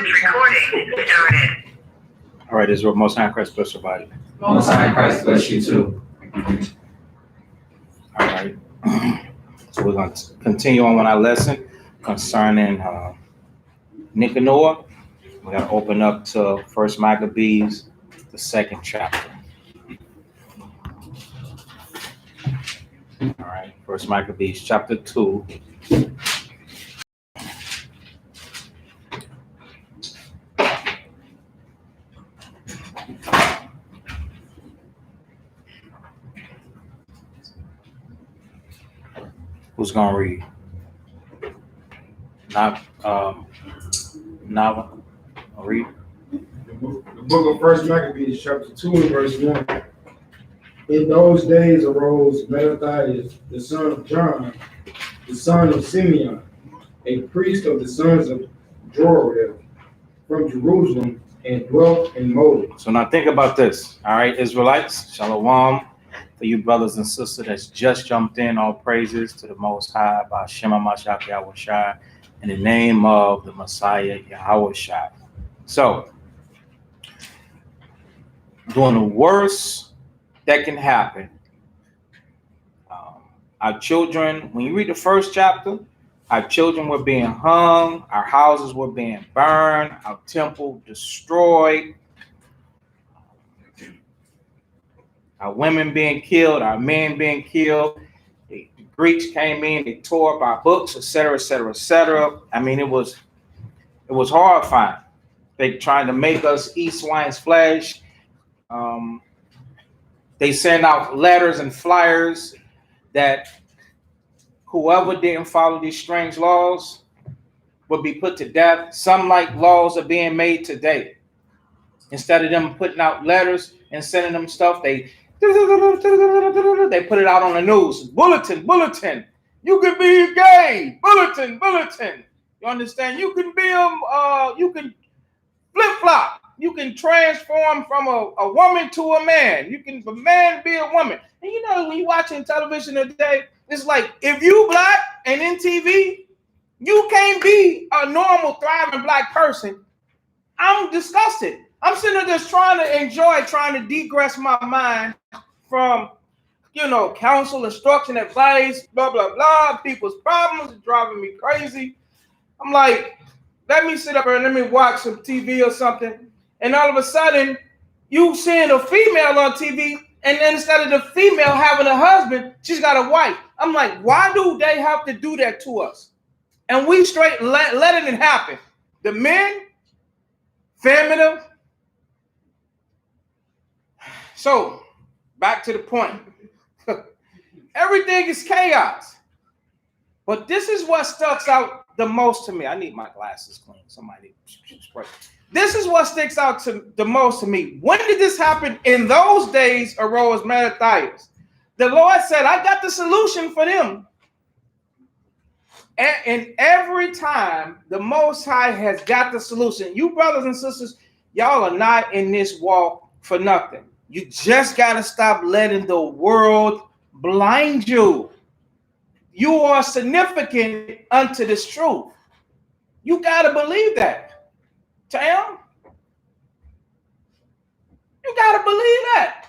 Recording started. All right, Israel, Most High Christ bless your body. Most High Christ bless you too. All right. So we're going to continue on with our lesson concerning Nicanor. We're going to open up to First Maccabees, the second chapter. All right, First Maccabees, chapter 2. Who's gonna read? Nava, read. The book of First Maccabees, chapter 2, and verse 1. In those days arose Mattathias, the son of John, the son of Simeon, a priest of the sons of Joram, from Jerusalem, and dwelt in Moab. So now think about this. All right, Israelites, Shalom. For you brothers and sisters that's just jumped in, all praises to the Most High by Shema Mashiach Yahweh Shai in the name of the Messiah Yahweh Shai. So, doing the worst that can happen, our children, when you read the first chapter, our children were being hung, our houses were being burned, our temple destroyed, our women being killed, our men being killed. The Greeks came in, they tore up our books, etc., etc., etc. I mean, it was horrifying. They tried to make us eat swine's flesh. They send out letters and flyers that whoever didn't follow these strange laws would be put to death. Some like laws are being made today. Instead of them putting out letters and sending them stuff, they put it out on the news. Bulletin. You can be gay. Bulletin. You understand? You can be you can flip-flop. You can transform from a woman to a man. You can a man be a woman. And you know, when you're watching television today, it's like if you black and in TV, you can't be a normal, thriving black person. I'm disgusted. I'm sitting there just trying to degress my mind from, counsel, instruction, advice, blah, blah, blah, people's problems are driving me crazy. I'm like, let me sit up here and let me watch some TV or something. And all of a sudden, you seeing a female on TV, and then instead of the female having a husband, she's got a wife. I'm like, why do they have to do that to us? And we straight letting it happen. The men, feminine. So, back to the point. Everything is chaos. But this is what sticks out the most to me. I need my glasses clean. Somebody spray. This is what sticks out to the most to me. When did this happen? In those days arose Mattathias. The Lord said, I got the solution for them. And every time the Most High has got the solution, you brothers and sisters, y'all are not in this walk for nothing. You just got to stop letting the world blind you. You are significant unto this truth. You got to believe that. Tam? You got to believe that.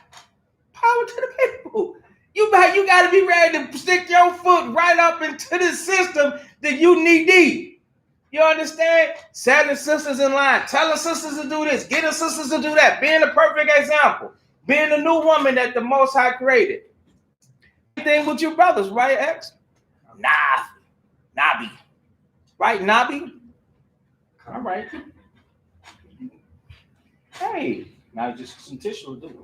Power to the people. You got to be ready to stick your foot right up into the system that you need deep. You understand? Setting sisters in line, telling sisters to do this, getting sisters to do that, being a perfect example, being the new woman that the Most High created. Same thing with your brothers, right, X? Nabi. Right, Nabi? All right. Hey, now just some tissue will do it.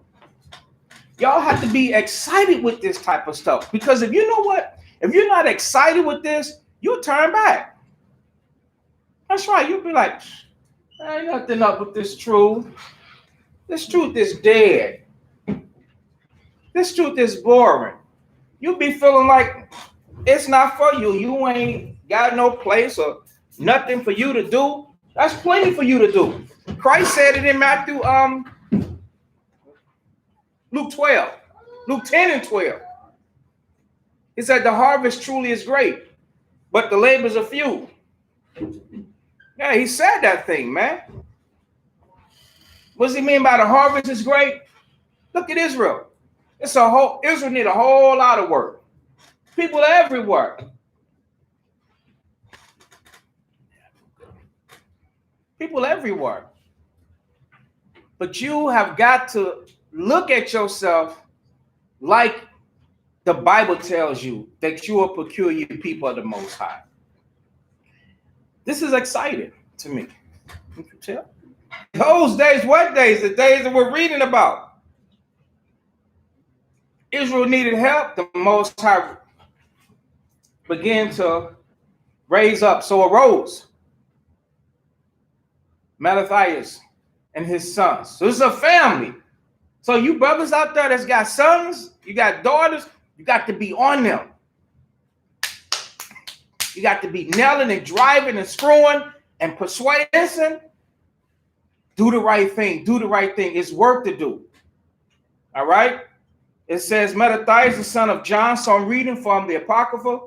Y'all have to be excited with this type of stuff, because if you know what, if you're not excited with this, you'll turn back. That's right. You'll be like, ain't nothing up with this truth. This truth is dead. This truth is boring. You'll be feeling like it's not for you. You ain't got no place or nothing for you to do. That's plenty for you to do. Christ said it in Matthew, Luke 12, Luke 10 and 12. He said the harvest truly is great, but the labors are few. You Yeah, he said that thing, man. What does he mean by the harvest is great? Look at Israel. Israel need a whole lot of work. People everywhere. People everywhere. But you have got to look at yourself like the Bible tells you that you are peculiar people of the Most High. This is exciting to me. You can tell. Those days, what days? The days that we're reading about. Israel needed help. The Most High began to raise up. So arose Mattathias and his sons. So this is a family. So you brothers out there that's got sons, you got daughters, you got to be on them. You got to be nailing and driving and screwing and persuading. Do the right thing. Do the right thing. It's work to do. All right? It says Mattathias, the son of John. So I'm reading from the Apocrypha.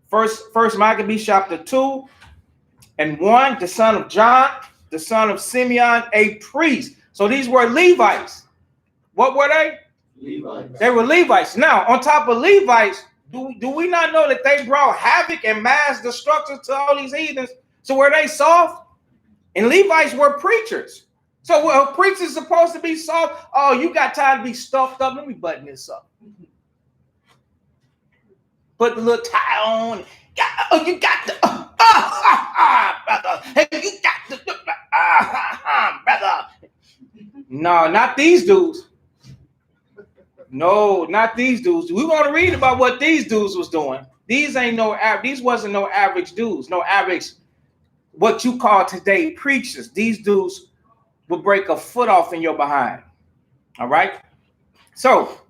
First Maccabees chapter 2 and 1. The son of John, the son of Simeon, a priest. So these were Levites. What were they? Levites. They were Levites. Now, on top of Levites, do we not know that they brought havoc and mass destruction to all these heathens? So were they soft? And Levites were preachers. So were preachers supposed to be soft? Oh, you got time to be stuffed up. Let me button this up. Put the little tie on. You got the brother. Hey, you got the brother. No, not these dudes. No, not these dudes. We want to read about what these dudes was doing. These wasn't no average dudes, no average, what you call today preachers. These dudes would break a foot off in your behind. All right. So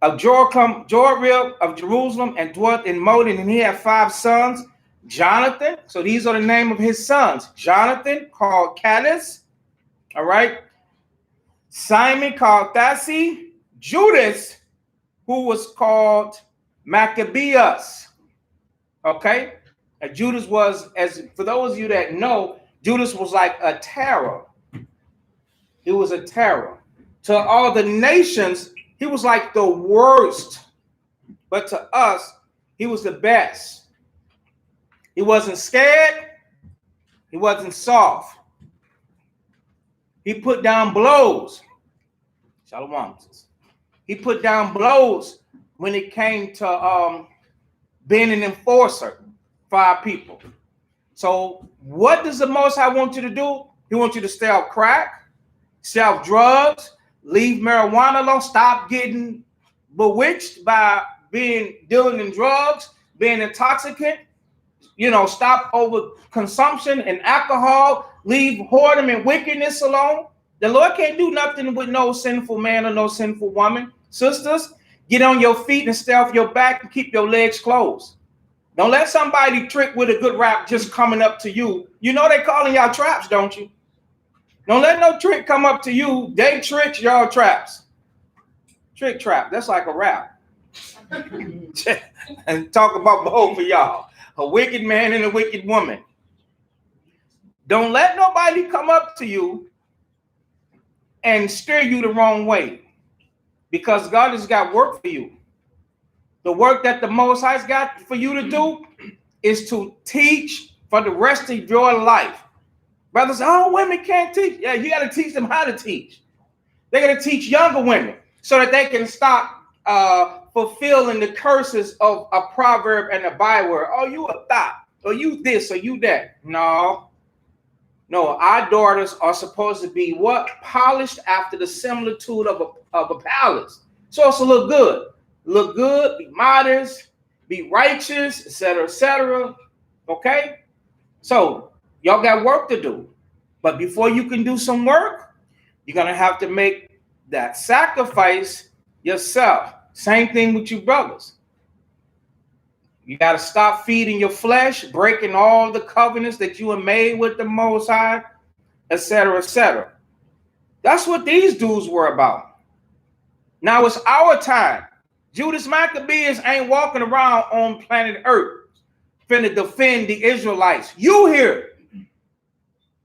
of Jorah of Jerusalem and dwelt in Modin, and he had 5 sons. Jonathan. So these are the name of his sons. Jonathan, called Callus. All right. Simon, called Thassi. Judas, who was called Maccabeus. Okay. And Judas was, as for those of you that know, Judas was like a terror. He was a terror. To all the nations, he was like the worst. But to us, he was the best. He wasn't scared. He wasn't soft. He put down blows. Shalom. He put down blows when it came to being an enforcer for our people. So what does the Most High want you to do? He wants you to stay off crack, stay off drugs, leave marijuana alone, stop getting bewitched by dealing in drugs, being intoxicant, stop over consumption and alcohol, leave whoredom and wickedness alone. The Lord can't do nothing with no sinful man or no sinful woman. Sisters, get on your feet and stay off your back and keep your legs closed. Don't let somebody trick with a good rap just coming up to you. You know they calling y'all traps, don't you? Don't let no trick come up to you. They tricks, y'all traps. Trick trap. That's like a rap. And talk about both of y'all. A wicked man and a wicked woman. Don't let nobody come up to you and steer you the wrong way. Because God has got work for you. The work that the Most High's got for you to do is to teach for the rest of your life. Brothers, oh, women can't teach. Yeah, you got to teach them how to teach. They got to teach younger women so that they can stop fulfilling the curses of a proverb and a byword. Oh, you a thought, or you this, or you that. No, our daughters are supposed to be what? Polished after the similitude of a palace. So it's to look good. Look good, be modest, be righteous, etc., etc. Okay? So y'all got work to do. But before you can do some work, you're going to have to make that sacrifice yourself. Same thing with you brothers. You got to stop feeding your flesh, breaking all the covenants that you have made with the Most High, etc., etc. That's what these dudes were about. Now it's our time. Judas Maccabeus ain't walking around on planet Earth finna defend the Israelites. You here.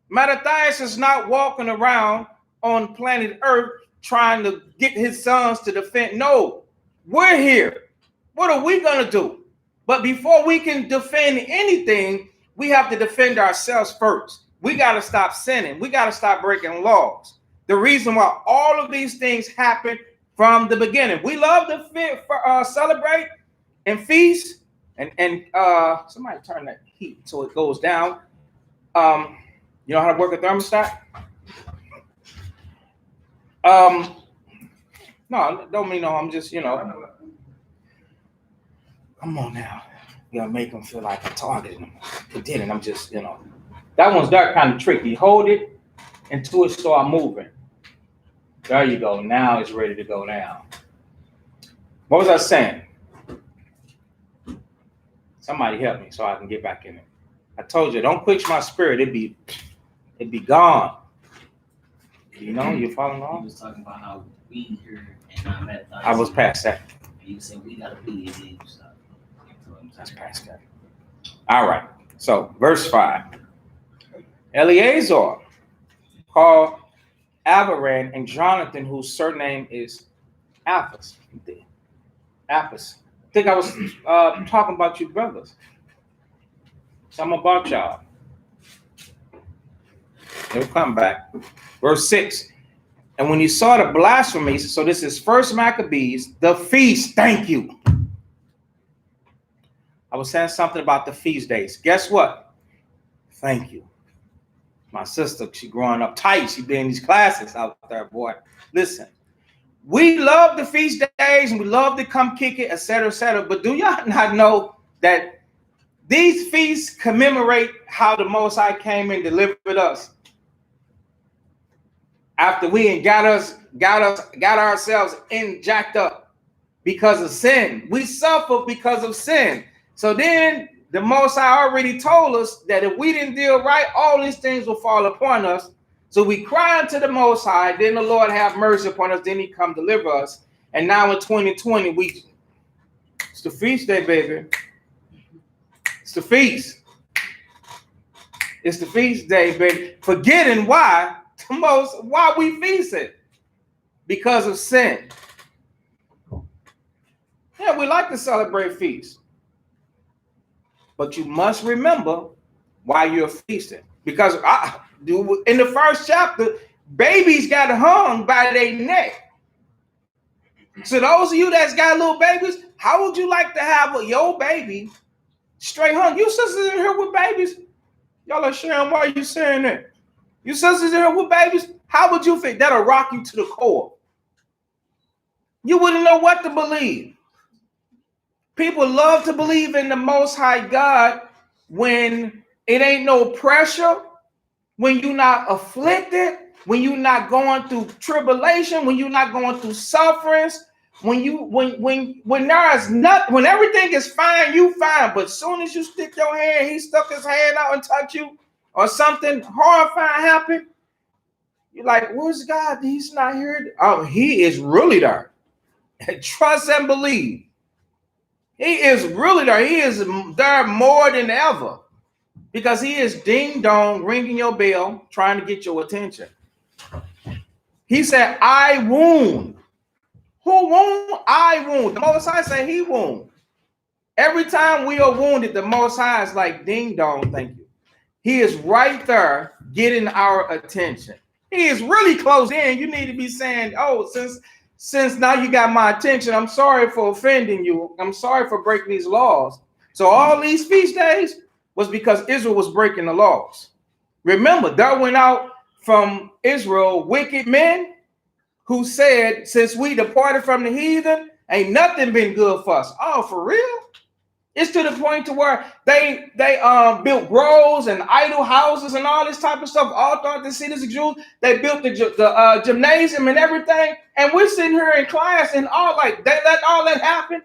Mattathias is not walking around on planet Earth trying to get his sons to defend. No, we're here. What are we going to do? But before we can defend anything, we have to defend ourselves first. We got to stop sinning. We got to stop breaking laws. The reason why all of these things happen from the beginning. We love to celebrate and feast. And somebody turn that heat so it goes down. You know how to work a thermostat? No, don't mean no. I'm just, come on now. You gotta make them feel like I'm targeting them. It didn't. I'm just, that one's that kind of tricky. Hold it until it start moving. There you go. Now it's ready to go down. What was I saying? Somebody help me so I can get back in it. I told you, don't quench my spirit. It'd be gone. You following along? He was talking about how we here and not that. I was past that. You said we gotta be and then you stop. That's past that. All right. So verse 5. Eleazar called Abiram and Jonathan, whose surname is Apphus. Apphus. I think I was talking about you brothers. Something about y'all. It'll come back. Verse 6. And when you saw the blasphemies, so this is First Maccabees, the feast. Thank you. I was saying something about the feast days. Guess what? Thank you. My sister, she growing up tight. She been in these classes out there, boy. Listen, we love the feast days and we love to come kick it, etc., etc. But do y'all not know that these feasts commemorate how the Most High came and delivered us? After we got ourselves jacked up because of sin. We suffer because of sin. So then the Most High already told us that if we didn't deal right, all these things will fall upon us. So we cry unto the Most High, then the Lord have mercy upon us, then he come deliver us. And now in 2020, it's the feast day, baby. It's the feast. It's the feast day, baby. Forgetting why we feast it. Because of sin. Yeah, we like to celebrate feasts. But you must remember why you're feasting. Because in the first chapter, babies got hung by their neck. So those of you that's got little babies, how would you like to have your baby straight hung? You sisters in here with babies, y'all are sharing. Why are you saying that? You sisters in here with babies, how would you feel? That'll rock you to the core. You wouldn't know what to believe. People love to believe in the Most High God when it ain't no pressure, when you're not afflicted, when you're not going through tribulation, when you're not going through sufferings, when everything is fine, you fine. But as soon as you stick your hand, he stuck his hand out and touch you, or something horrifying happen, you're like, where's God? He's not here. Oh, he is really there. Trust and believe. He is really there. He is there more than ever because he is ding dong ringing your bell, trying to get your attention. He said, I wound. Who wound? I wound. The Most High said he wound. Every time we are wounded, the Most High is like, ding dong, thank you. He is right there getting our attention. He is really close in. You need to be saying, oh, since now you got my attention, I'm sorry for offending you. I'm sorry for breaking these laws. So all these feast days was because Israel was breaking the laws. Remember, there went out from Israel wicked men who said, since we departed from the heathen, ain't nothing been good for us. Oh, for real? It's to the point to where they built groves and idol houses and all this type of stuff all throughout the cities of Jews. They built the gymnasium and everything. And we're sitting here in class and all like, they let all that happen.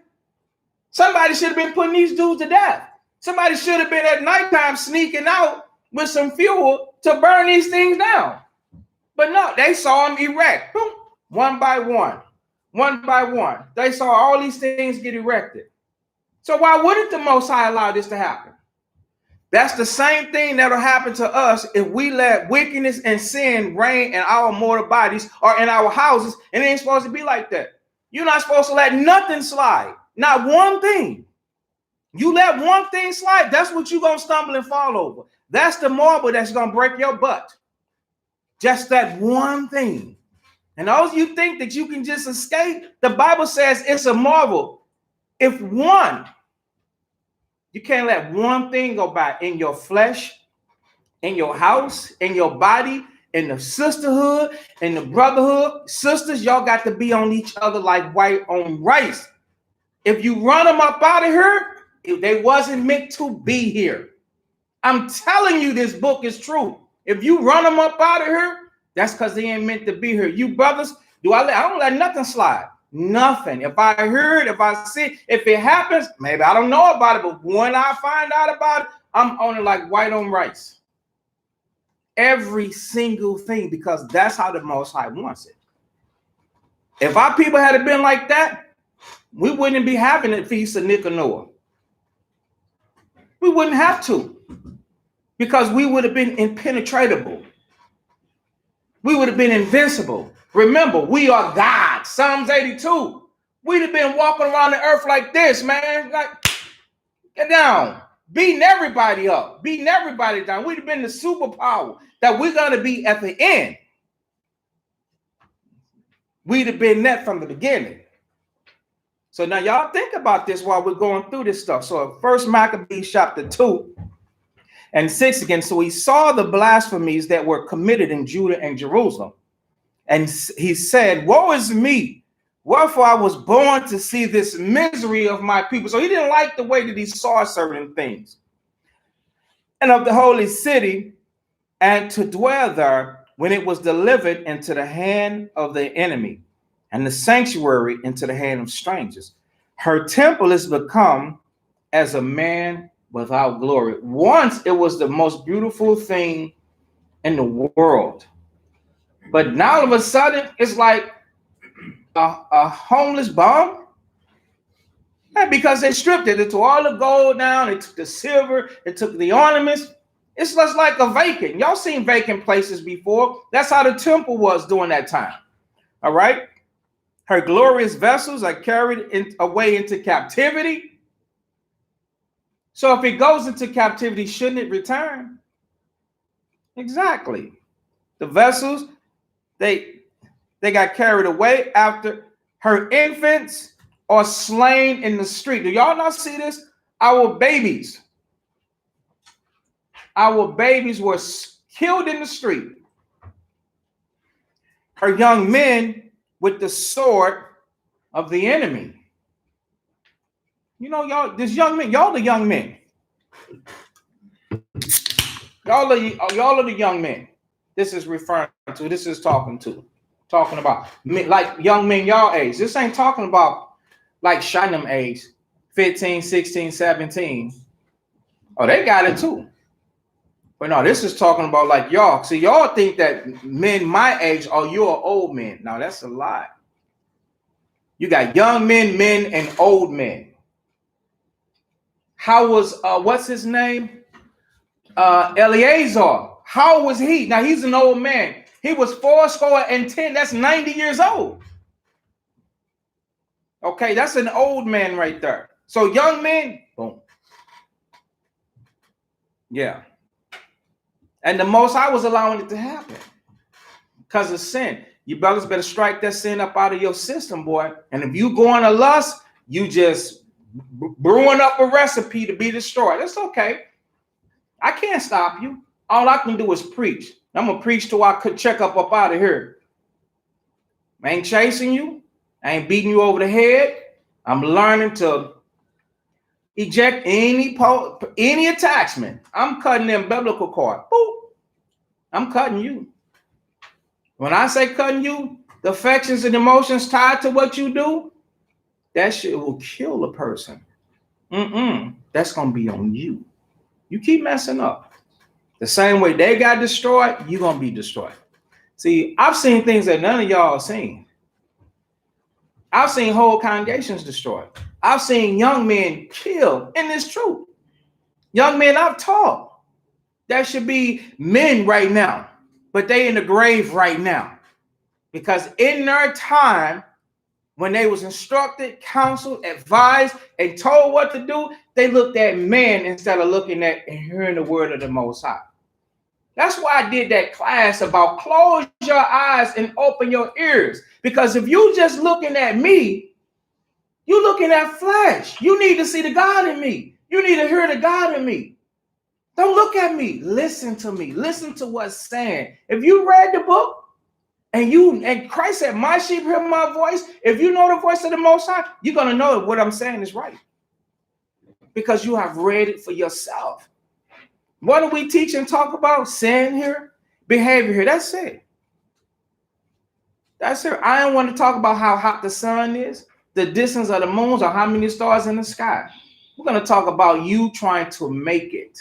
Somebody should have been putting these dudes to death. Somebody should have been at nighttime sneaking out with some fuel to burn these things down. But no, they saw them erect. Boom, one by one. One by one. They saw all these things get erected. So why wouldn't the Most High allow this to happen? That's the same thing that'll happen to us if we let wickedness and sin reign in our mortal bodies or in our houses. And it ain't supposed to be like that. You're not supposed to let nothing slide. Not one thing. You let one thing slide, that's what you're going to stumble and fall over. That's the marble that's going to break your butt. Just that one thing. And all you think that you can just escape, the Bible says it's a marvel. If one, you can't let one thing go by in your flesh, in your house, in your body, in the sisterhood, in the brotherhood. Sisters, y'all got to be on each other like white on rice. If you run them up out of here, they wasn't meant to be here. I'm telling you, this book is true. If you run them up out of here, that's because they ain't meant to be here. You brothers, I don't let nothing slide. Nothing. If I heard, if I see, if it happens, maybe I don't know about it, but when I find out about it, I'm on it like white on rice. Every single thing, because that's how the Most High wants it. If our people had been like that, we wouldn't be having the Feast of Nicanor. We wouldn't have to, because we would have been impenetrable. We would have been invincible. Remember, we are God. Psalms 82. We'd have been walking around the earth like this, man. Like, get down. Beating everybody up. Beating everybody down. We'd have been the superpower that we're going to be at the end. We'd have been that from the beginning. So now y'all think about this while we're going through this stuff. So 1 Maccabees chapter 2 and 6 again. So he saw the blasphemies that were committed in Judah and Jerusalem. And he said, woe is me, wherefore I was born to see this misery of my people. So he didn't like the way that he saw certain things. And of the holy city, and to dwell there when it was delivered into the hand of the enemy, and the sanctuary into the hand of strangers. Her temple is become as a man without glory. Once it was the most beautiful thing in the world. But now all of a sudden, it's like a homeless bum. And because they stripped it, they took all the gold down, they took the silver, they took the ornaments. It's just like a vacant. Y'all seen vacant places before. That's how the temple was during that time. All right. Her glorious vessels are carried away into captivity. So if it goes into captivity, shouldn't it return? Exactly. The vessels, they got carried away after her infants are slain in the street. Do y'all not see this? Our babies were killed in the street. Her young men with the sword of the enemy. You know, y'all, this young men, y'all the young men. Y'all are the young men. This is referring to, this is talking about like young men y'all age. This ain't talking about like Shinam age, 15, 16, 17. Oh, they got it too. But no, this is talking about like y'all. See, y'all think that men my age are you're old men. No, that's a lie. You got young men, men, and old men. How was what's his name? Eleazar. How was he? Now he's an old man. He was 80. That's 90 years old. Okay, that's an old man right there. So young men, boom. Yeah. And the Most High was allowing it to happen because of sin. You brothers better strike that sin up out of your system, boy. And if you go on a lust, you just brewing up a recipe to be destroyed. That's okay. I can't stop you. All I can do is preach. I'm going to preach till I could check up out of here. I ain't chasing you. I ain't beating you over the head. I'm learning to eject any attachment. I'm cutting them biblical cord. Boop. I'm cutting you. When I say cutting you, the affections and emotions tied to what you do, that shit will kill a person. That's going to be on you. You keep messing up. The same way they got destroyed, you're going to be destroyed. See, I've seen things that none of y'all have seen. I've seen whole congregations destroyed. I've seen young men killed, and it's true. Young men I've taught that should be men right now, but they in the grave right now. Because in their time, when they was instructed, counseled, advised, and told what to do, they looked at man instead of looking at and hearing the word of the Most High. That's why I did that class about close your eyes and open your ears. Because if you just looking at me, you looking at flesh. You need to see the God in me. You need to hear the God in me. Don't look at me. Listen to me. Listen to what's saying. If you read the book and Christ said, my sheep hear my voice. If you know the voice of the Most High, you're going to know what I'm saying is right. Because you have read it for yourself. What do we teach and talk about? Sin here, behavior here. That's it. That's it. I don't want to talk about how hot the sun is, the distance of the moons, or how many stars in the sky. We're going to talk about you trying to make it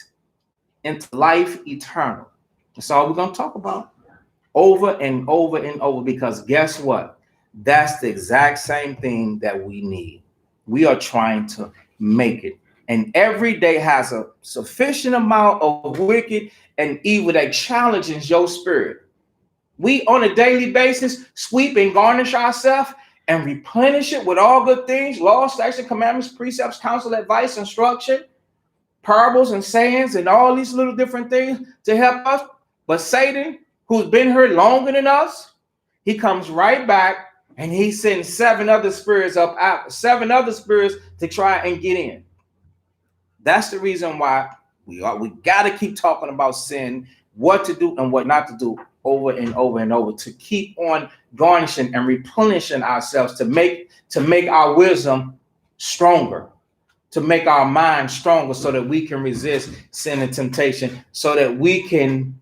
into life eternal. That's all we're going to talk about over and over and over, because guess what? That's the exact same thing that we need. We are trying to make it. And every day has a sufficient amount of wicked and evil that challenges your spirit. We, on a daily basis, sweep and garnish ourselves and replenish it with all good things, laws, statutes, commandments, precepts, counsel, advice, instruction, parables and sayings, and all these little different things to help us. But Satan, who's been here longer than us, he comes right back and he sends 7 other spirits up out, 7 other spirits to try and get in. That's the reason why we got to keep talking about sin, what to do and what not to do over and over and over, to keep on garnishing and replenishing ourselves, to make our wisdom stronger, to make our mind stronger, so that we can resist sin and temptation, so that we can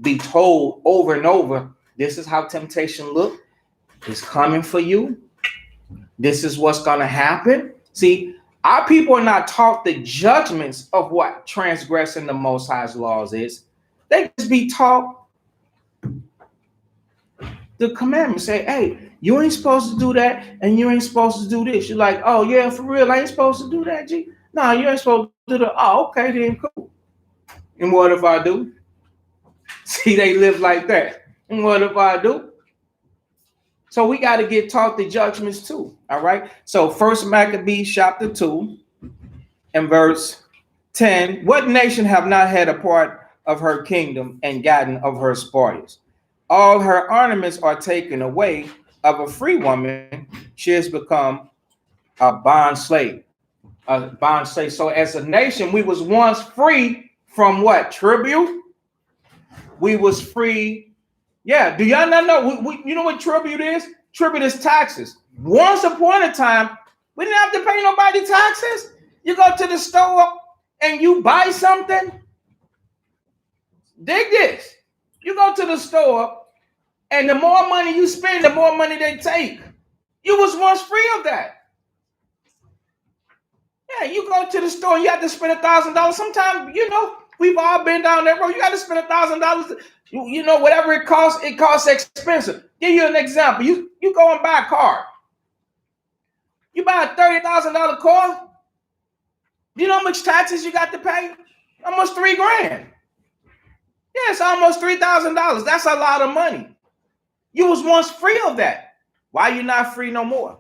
be told over and over, this is how temptation look. It's coming for you. This is what's going to happen. See, our people are not taught the judgments of what transgressing the Most High's laws is. They just be taught the commandments. Say, hey, you ain't supposed to do that, and you ain't supposed to do this. You're like, oh yeah, for real, I ain't supposed to do that, G? No, you ain't supposed to do that. Oh, okay, then cool. And what if I do? See, they live like that. And what if I do? So we got to get taught the judgments too. All right. So 1 Maccabees chapter 2 and verse 10. What nation have not had a part of her kingdom and gotten of her spoils? All her ornaments are taken away. Of a free woman, she has become a bond slave. A bond slave. So as a nation, we was once free from what? Tribute. We was free. Yeah, do y'all not know? You know what tribute is? Tribute is taxes. Once upon a time, we didn't have to pay nobody taxes. You go to the store and you buy something. Dig this. You go to the store and the more money you spend, the more money they take. You was once free of that. Yeah, you go to the store and you have to spend $1,000. Sometimes, we've all been down that road. You got to spend $1,000. Whatever it costs expensive. Give you an example. You go and buy a car. You buy a $30,000 car. You know how much taxes you got to pay? Almost $3,000. Yeah, it's almost $3,000. That's a lot of money. You was once free of that. Why you not free no more?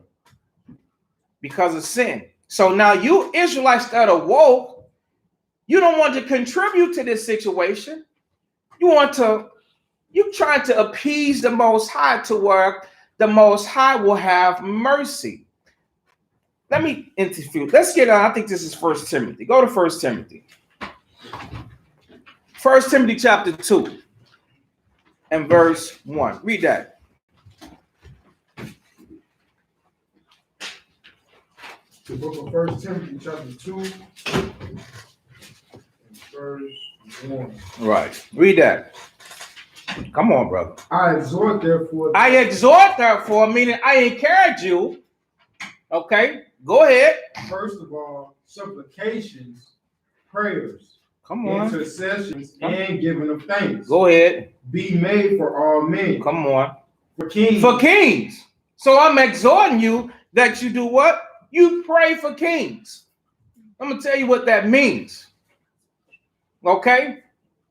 Because of sin. So now you Israelites that are woke, you don't want to contribute to this situation. You trying to appease the Most High to where the Most High will have mercy. Let me interview. Let's get on. I think this is 1 Timothy. Go to 1 Timothy. 1 Timothy chapter 2 and verse 1. Read that. The book of 1 Timothy chapter 2 and verse 1. Right. Read that. Come on, brother. I exhort therefore, meaning I encourage you. Okay, go ahead. First of all, supplications, prayers, come on, intercessions, and giving of thanks. Go ahead. Be made for all men. Come on. For kings. For kings. So I'm exhorting you that you do what? You pray for kings. I'm going to tell you what that means. Okay,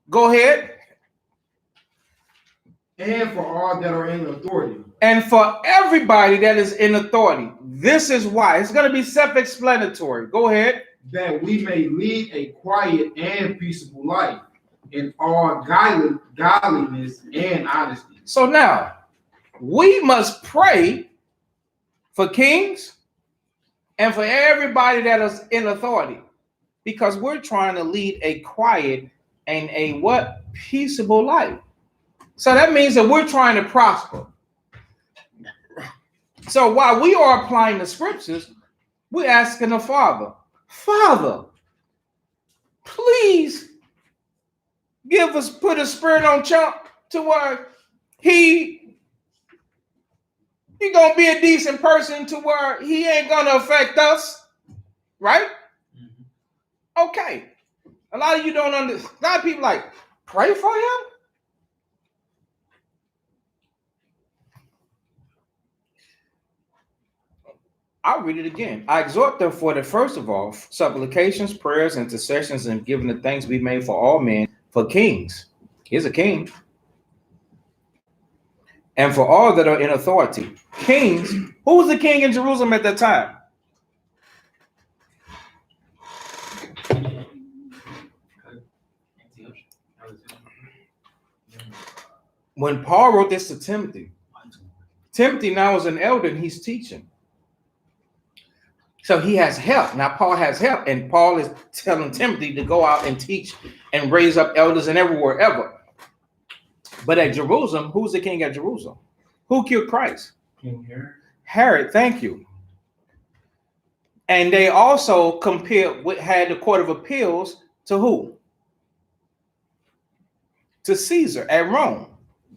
go ahead. And for all that are in authority. And for everybody that is in authority. This is why. It's going to be self-explanatory. Go ahead. That we may lead a quiet and peaceable life in all godliness and honesty. So now, we must pray for kings and for everybody that is in authority, because we're trying to lead a quiet and a what? Peaceable life. So that means that we're trying to prosper. So while we are applying the scriptures, we're asking the Father, Father, please put a spirit on Chump to where he gonna be a decent person to where he ain't gonna affect us, right? Mm-hmm. Okay. A lot of you don't understand. A lot of people like, pray for him? I'll read it again. I exhort therefore that first of all, supplications, prayers, intercessions, and giving the thanks be made for all men, for kings. He's a king. And for all that are in authority. Kings. Who was the king in Jerusalem at that time? When Paul wrote this to Timothy, Timothy now is an elder and he's teaching. So he has help. Now Paul has help, and Paul is telling Timothy to go out and teach and raise up elders and everywhere ever. But at Jerusalem, who's the king at Jerusalem? Who killed Christ? King Herod. Herod, thank you. And they also had the court of appeals to who? To Caesar at Rome.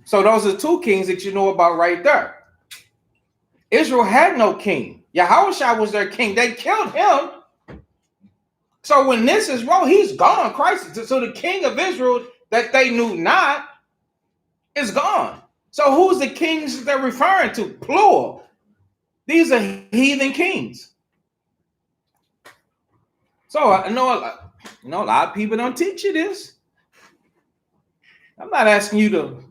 So those are two kings that you know about right there. Israel had no king. Yahushua was their king. They killed him. So when this is wrong, he's gone. Christ. So the king of Israel that they knew not is gone. So who's the kings that they're referring to? Plural. These are heathen kings. So I know a lot of people don't teach you this. I'm not asking you to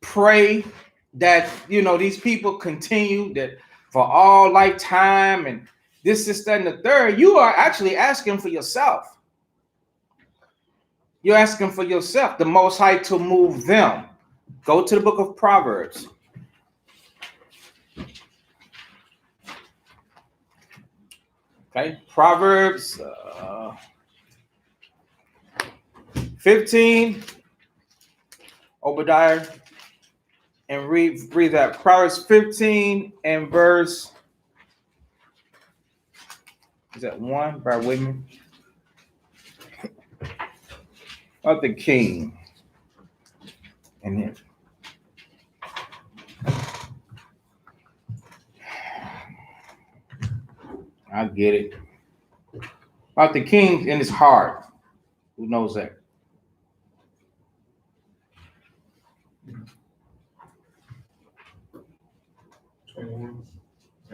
pray that these people continue that for all lifetime and this, that, and the third. You are actually asking for yourself. You're asking for yourself, the Most High, to move them. Go to the book of Proverbs. Okay, Proverbs 15, Obadiah, and read that. Proverbs 15 and verse, is that 1? Bear with me. Of the king. And then I get it. About the king in his heart. Who knows that?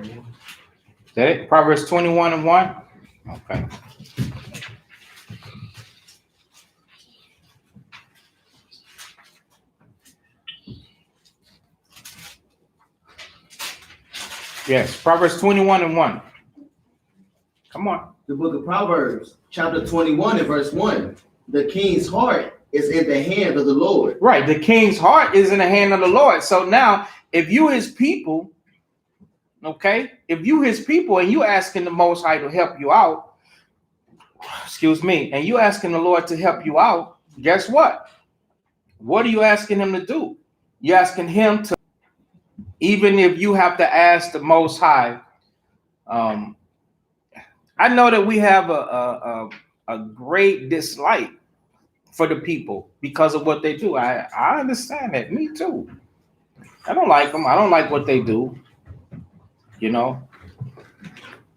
Is that it? Proverbs 21 and 1? Okay. Yes, Proverbs 21 and 1. Come on. The book of Proverbs, chapter 21 and verse 1. The king's heart is in the hand of the Lord. Right. The king's heart is in the hand of the Lord. So now, if you his people, okay, if you his people and you asking the Most High to help you out, and you asking the Lord to help you out, guess what? What are you asking him to do? You're asking him to, even if you have to ask the Most High. I know that we have a great dislike for the people because of what they do. I understand that. Me too. I don't like them. I don't like what they do.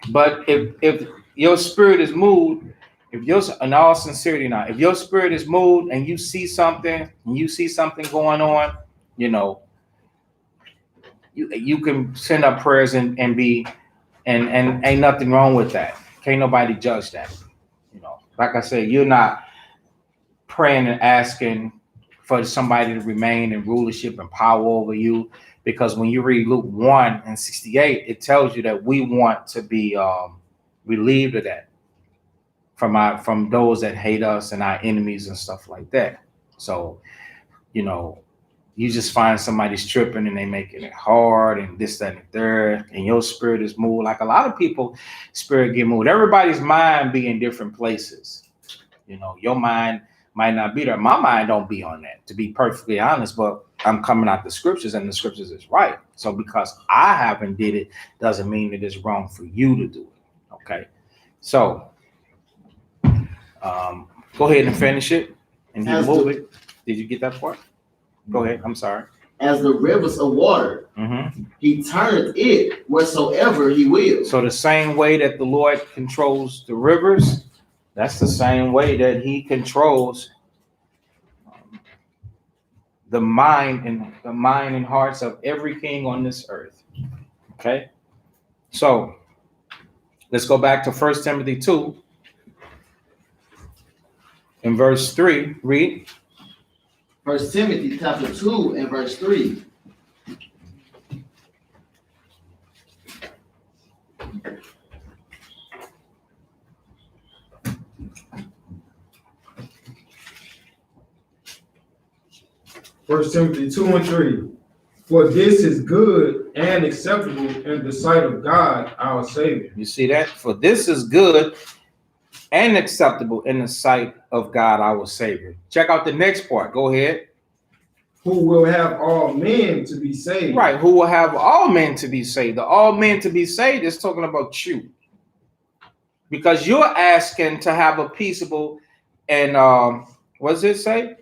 But if your spirit is moved, in all sincerity now, if your spirit is moved and you see something going on, you can send up prayers and ain't nothing wrong with that. Can't nobody judge that. Like I said, you're not praying and asking for somebody to remain in rulership and power over you. Because when you read Luke 1:68, it tells you that we want to be relieved of that from those that hate us and our enemies and stuff like that. So, you know, you just find somebody's tripping and they making it hard and this, that, and the third, and your spirit is moved. Like a lot of people, spirit get moved. Everybody's mind be in different places. You know, your mind might not be there. My mind don't be on that, to be perfectly honest, but I'm coming out the scriptures and the scriptures is right. So because I haven't did it doesn't mean that it's wrong for you to do it. Okay. So go ahead and finish it and you move it. Did you get that part? Go ahead. I'm sorry. As the rivers of water, he turneth it wheresoever he will. So the same way that the Lord controls the rivers, that's the same way that he controls the mind and hearts of every king on this earth. Okay. So let's go back to 1 Timothy 2 in verse 3. Read. 1 Timothy chapter 2 and verse 3. First Timothy 2:3. For this is good and acceptable in the sight of God, our Savior. You see that? For this is good and acceptable in the sight of God, our Savior. Check out the next part. Go ahead. Who will have all men to be saved. Right. Who will have all men to be saved. The all men to be saved is talking about you. Because you're asking to have a peaceable and, what does it say?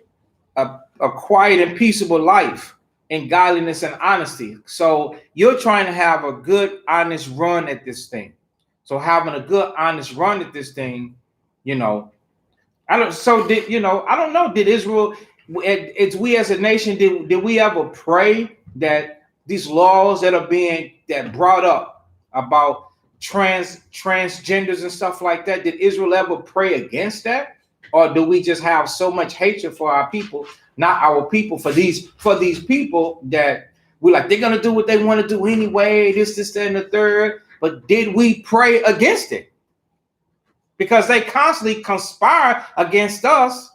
A quiet and peaceable life in godliness and honesty. So you're trying to have a good, honest run at this thing. So having a good, honest run at this thing, you know, I don't know. Did Israel, it's we as a nation, did we ever pray that these laws that are being brought up about transgenders and stuff like that, did Israel ever pray against that? Or do we just have so much hatred for our people, not our people, for these people that we're like, they're gonna do what they want to do anyway, this, that, and the third. But did we pray against it? Because they constantly conspire against us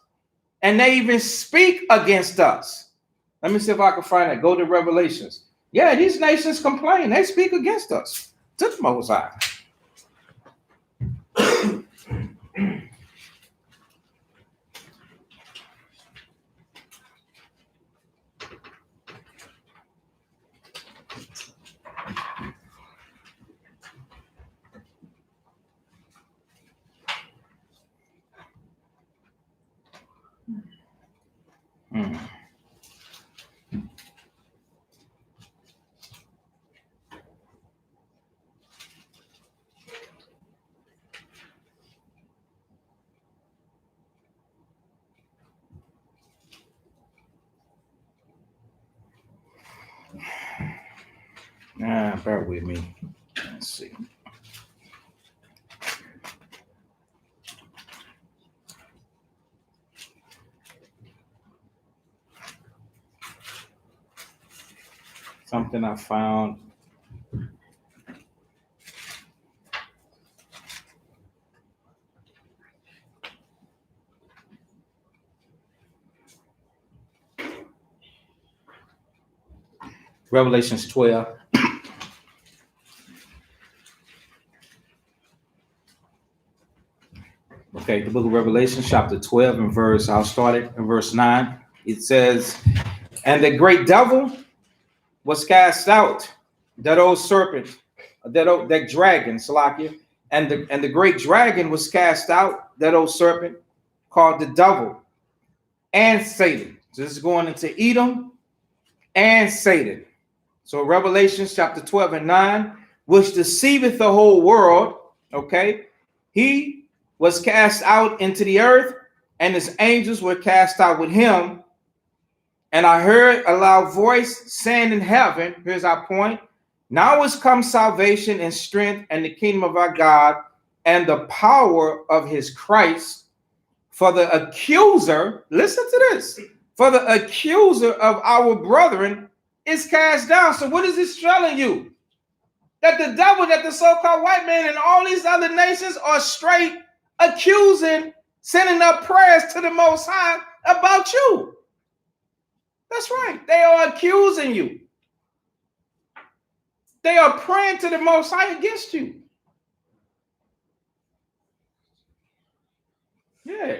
and they even speak against us. Let me see if I can find that. Go to Revelations. Yeah, these nations complain. They speak against us. To the Most High. Bear with me. Let's see. Something I found. Revelations 12. Okay, the book of Revelation, chapter 12, and I'll start it in verse 9. It says, and the great devil was cast out, that old serpent, that dragon, Salakia, and the great dragon was cast out, that old serpent, called the devil and Satan. So this is going into Edom and Satan. So Revelation chapter 12 and 9, which deceiveth the whole world, okay, he was cast out into the earth, and his angels were cast out with him. And I heard a loud voice saying in heaven, here's our point, now is come salvation and strength and the kingdom of our God and the power of his Christ. For the accuser, listen to this, for the accuser of our brethren is cast down. So what is this telling you? That the devil, that the so-called white man and all these other nations are straight accusing, sending up prayers to the Most High about you. That's right. They are accusing you. They are praying to the Most High against you. Yeah.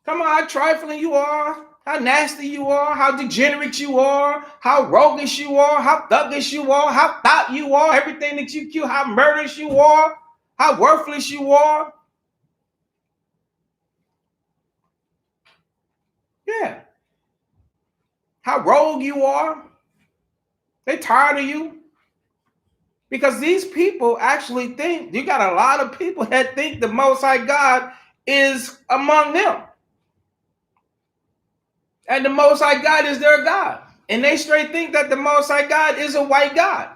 Come on, how trifling you are, how nasty you are, how degenerate you are, how roguish you are, how thuggish you are, how thought you are, everything that you kill, how murderous you are, how worthless you are. Yeah. How rogue you are. They tired of you. Because these people actually think, you got a lot of people that think the Most High God is among them. And the Most High God is their God. And they straight think that the Most High God is a white God.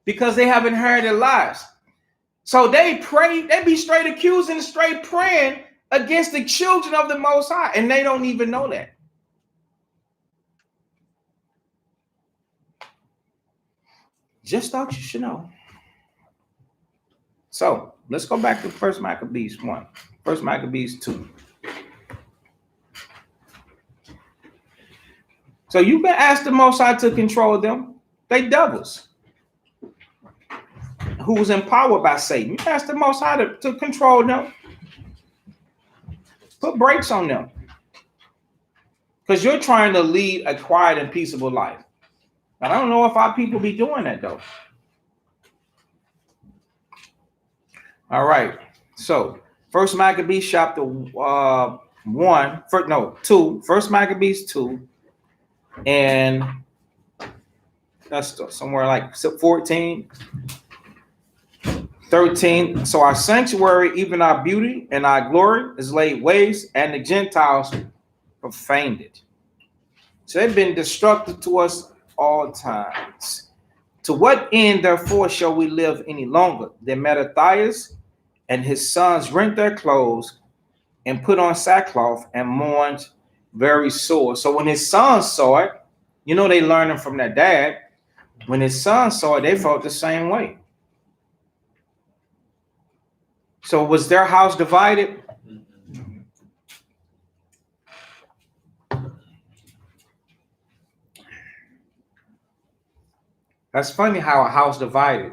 Because they have inherited lies. So they pray, they be straight accusing, straight praying against the children of the Most High. And they don't even know that. Just thought you should know. So let's go back to 1 Maccabees 1. 1 Maccabees 2. So you can ask the Most High to control them. They devils. Who was empowered by Satan. You ask the Most High to control them. Put brakes on them. Because you're trying to lead a quiet and peaceable life. And I don't know if our people be doing that though. All right. So 1 Maccabees chapter 2. 1 Maccabees 2. And that's somewhere like 14. 13. So our sanctuary, even our beauty and our glory, is laid waste, and the Gentiles profaned it. So they've been destructive to us all times. To what end, therefore, shall we live any longer? Then Mattathias and his sons rent their clothes and put on sackcloth and mourned very sore. So when his sons saw it, you know they learned it from their dad. When his sons saw it, they felt the same way. So was their house divided? That's funny how a house divided.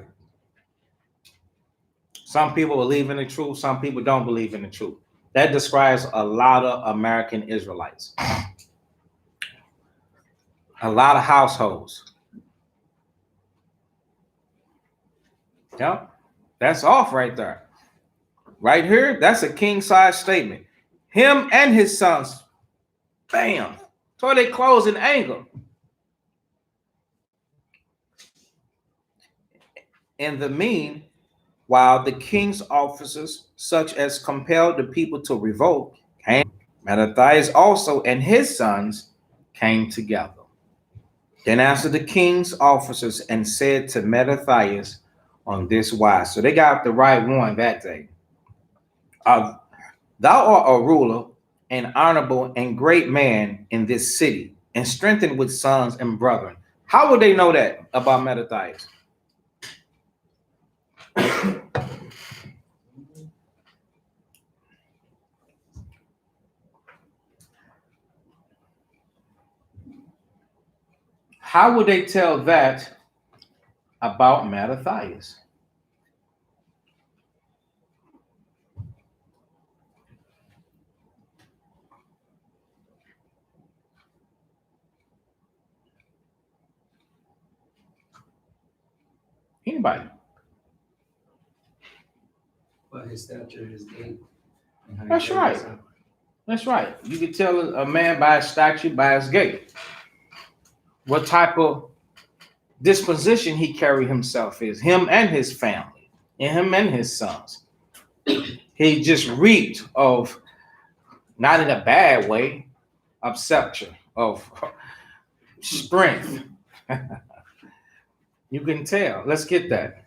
Some people believe in the truth. Some people don't believe in the truth. That describes a lot of American Israelites. A lot of households. Yep. That's off right there. Right here, that's a king-size statement. Him and his sons, bam, tore their clothes in anger. In the mean, while the king's officers, such as compelled the people to revolt, came, Mattathias also and his sons came together. Then answered the king's officers and said to Mattathias on this wise. So they got the right one that day. Thou art a ruler, an honorable and great man in this city, and strengthened with sons and brethren. How would they know that about Mattathias? How would they tell that about Mattathias? Anybody? By his stature, his gait. That's right. That's right. You can tell a man by his stature, by his gait, what type of disposition he carry himself is, him and his family, and him and his sons. He just reeked of, not in a bad way, of stature, of strength. You can tell. Let's get that.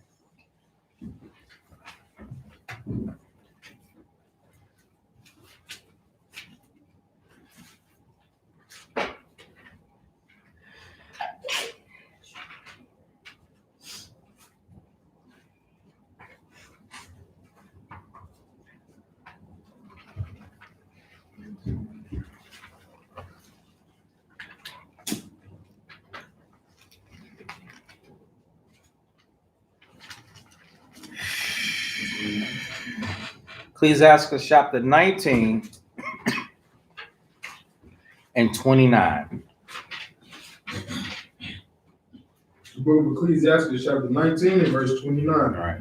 Ecclesiastes chapter 19 and 29. The book of Ecclesiastes, chapter 19 and verse 29. All right.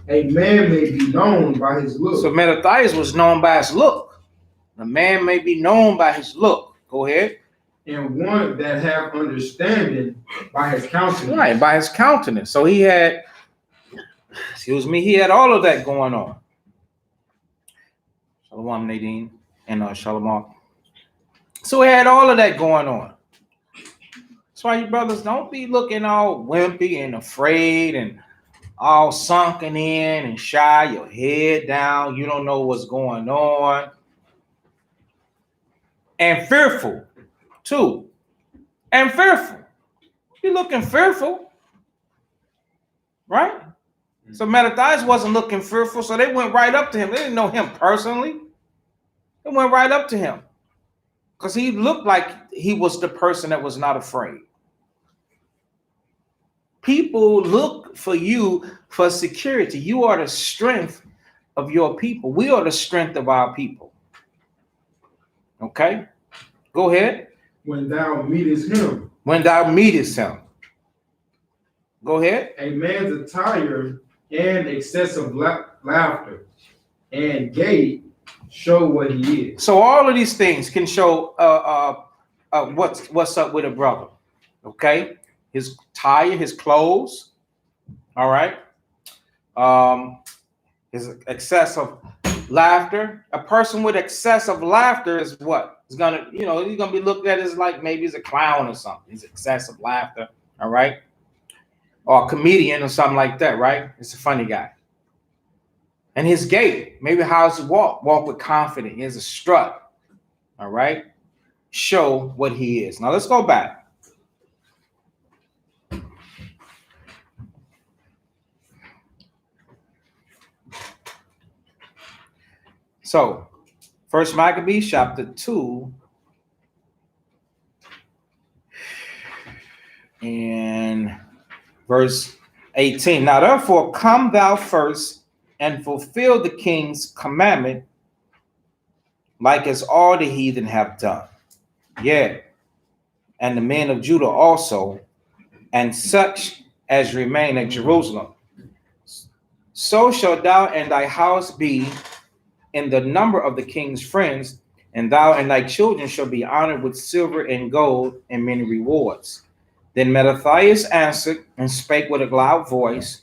A man may be known by his look. So Mattathias was known by his look. A man may be known by his look. Go ahead. And one that have understanding by his countenance. Right, by his countenance. So he had, he had all of that going on. Shalom, Nadine, and Shalom. So he had all of that going on. That's why you brothers don't be looking all wimpy and afraid and all sunken in and shy, your head down. You don't know what's going on. And fearful, too. And fearful. You're looking fearful. Right? So Mattathias wasn't looking fearful, so they went right up to him. They didn't know him personally. They went right up to him because he looked like he was the person that was not afraid. People look for you for security. You are the strength of your people. We are the strength of our people. Okay? Go ahead. When thou meetest him. When thou meetest him. Go ahead. A man's attire and excessive laughter and gait show what he is. So all of these things can show what's up with a brother. Okay? His attire, his clothes. All right. His excessive laughter. A person with excessive laughter is what? He's gonna be looked at as like maybe he's a clown or something. He's excessive laughter. All right. Or a comedian or something like that, right? It's a funny guy. And his gait, maybe how's he walk with confidence. He has a strut. All right. Show what he is. Now let's go back. So, First Maccabees chapter 2 and verse 18. Now therefore come thou first and fulfill the king's commandment, like as all the heathen have done. Yeah, and the men of Judah also, and such as remain at Jerusalem. So shalt thou and thy house be in the number of the king's friends, and thou and thy children shall be honored with silver and gold and many rewards. Then Mattathias answered and spake with a loud voice.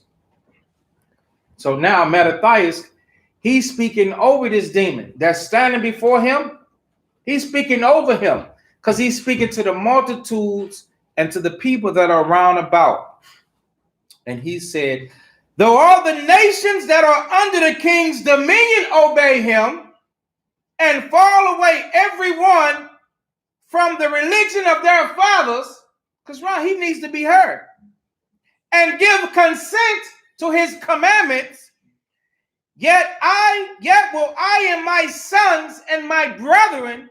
So now Mattathias, he's speaking over this demon that's standing before him. He's speaking over him because he's speaking to the multitudes and to the people that are round about. And he said, though all the nations that are under the king's dominion obey him and fall away every one from the religion of their fathers, because he needs to be heard, and give consent to his commandments, yet will I and my sons and my brethren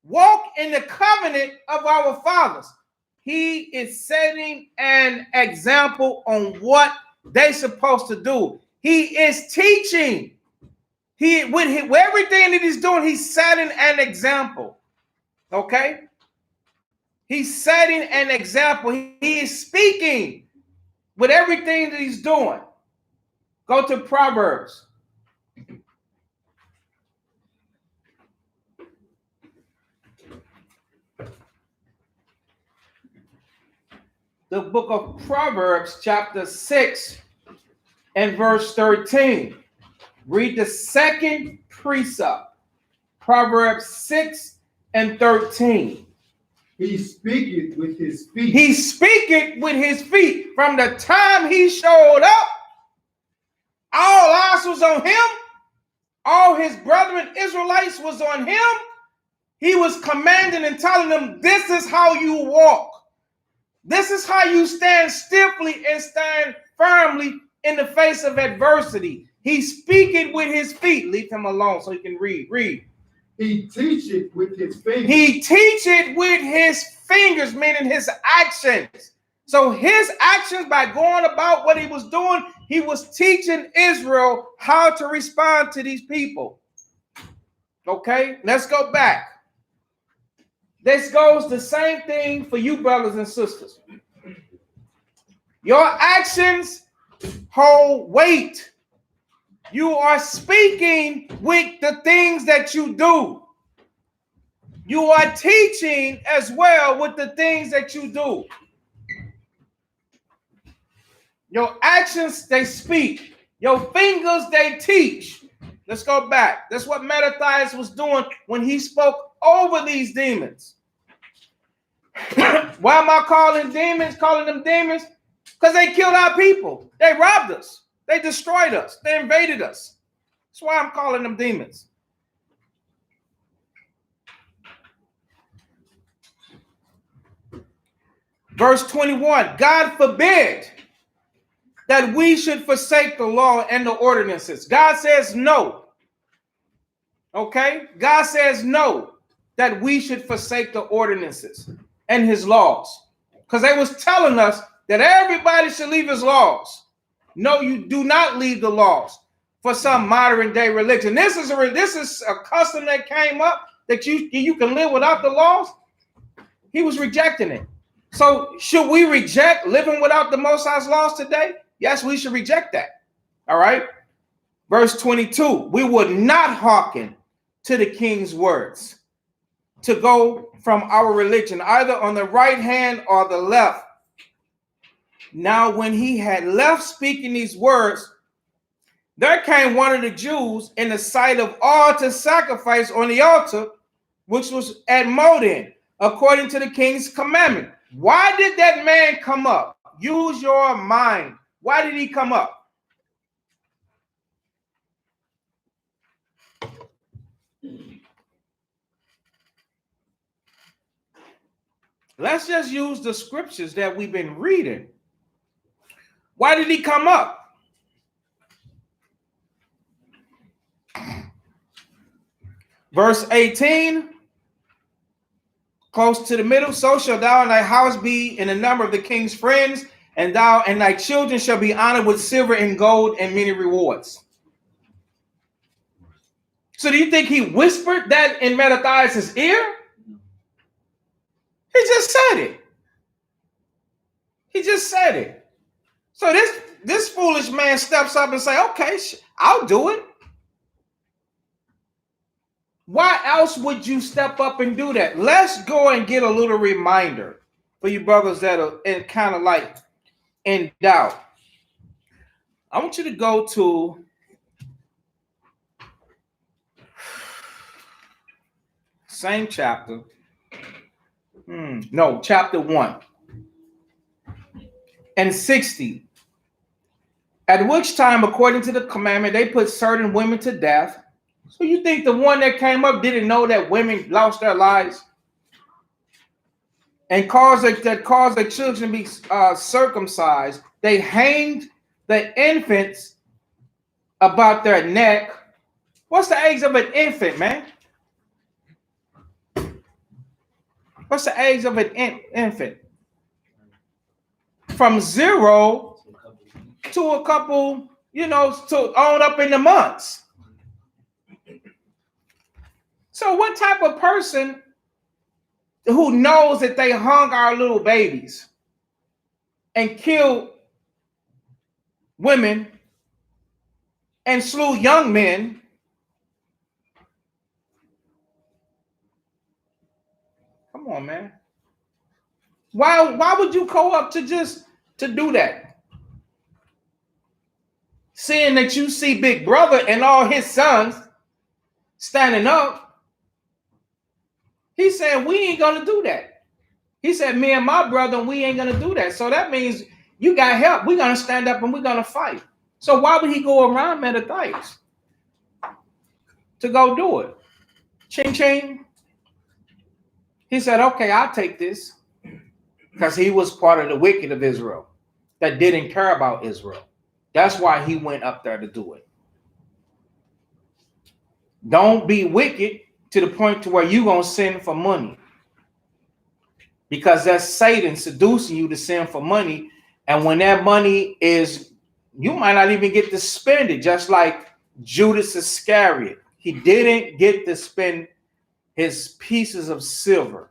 walk in the covenant of our fathers. He is setting an example on what they're supposed to do. He is teaching. With everything that he's doing, he's setting an example. Okay? He's setting an example. He is speaking with everything that he's doing. Go to Proverbs. The book of Proverbs, chapter 6 and verse 13. Read the second precept. Proverbs 6 and 13. He speaketh with his feet. He speaketh with his feet. From the time he showed up, all eyes was on him. All his brethren Israelites was on him. He was commanding and telling them, this is how you walk. This is how you stand stiffly and stand firmly in the face of adversity. He's speaking with his feet. Leave him alone so he can read. Read. He teacheth with his fingers. He teacheth with his fingers, meaning his actions. So his actions by going about what he was doing, he was teaching Israel how to respond to these people. Okay, let's go back. This goes the same thing for you brothers and sisters. Your actions hold weight. You are speaking with the things that you do. You are teaching as well with the things that you do. Your actions, they speak. Your fingers, they teach. Let's go back. That's what Mattathias was doing when he spoke over these demons. Why am I calling them demons? Because they killed our people. They robbed us. They destroyed us. They invaded us. That's why I'm calling them demons. Verse 21, God forbid that we should forsake the law and the ordinances. God says no. Okay? God says no, that we should forsake the ordinances and his laws. Because they was telling us that everybody should leave his laws. No, you do not leave the laws for some modern day religion. This is a custom that came up that you can live without the laws. He was rejecting it. So should we reject living without the Most High's laws today? Yes, we should reject that. All right. Verse 22, we would not hearken to the king's words to go from our religion, either on the right hand or the left. Now, when he had left speaking these words, there came one of the Jews in the sight of all to sacrifice on the altar, which was at Modin, according to the king's commandment. Why did that man come up? Use your mind. Why did he come up? Let's just use the scriptures that we've been reading. Why did he come up? Verse 18, close to the middle. So shall thou and thy house be in the number of the king's friends, and thou and thy children shall be honored with silver and gold and many rewards. So do you think he whispered that in Mattathias' ear? He just said it. He just said it. So this foolish man steps up and say, okay, I'll do it. Why else would you step up and do that? Let's go and get a little reminder for you brothers that are kind of like in doubt. I want you to go to same chapter. No, chapter 1 and 60. At which time, according to the commandment, they put certain women to death. So you think the one that came up didn't know that women lost their lives and caused their children to be circumcised? They hanged the infants about their neck. What's the age of an infant, man? What's the age of an infant? From 0 to a couple, to on up in the months. So what type of person who knows that they hung our little babies and killed women and slew young men? Come on, man. Why would you go up to do that? Seeing that you see Big Brother and all his sons standing up, he said, we ain't going to do that. He said, me and my brother, we ain't going to do that. So that means you got help. We're going to stand up and we're going to fight. So why would he go around Mattathias to go do it? Ching, ching. He said, okay, I'll take this. Because he was part of the wicked of Israel that didn't care about Israel. That's why he went up there to do it. Don't be wicked to the point to where you're going to sin for money. because that's Satan seducing you to sin for money. And when that money is, you might not even get to spend it, just like Judas Iscariot. He didn't get to spend his pieces of silver.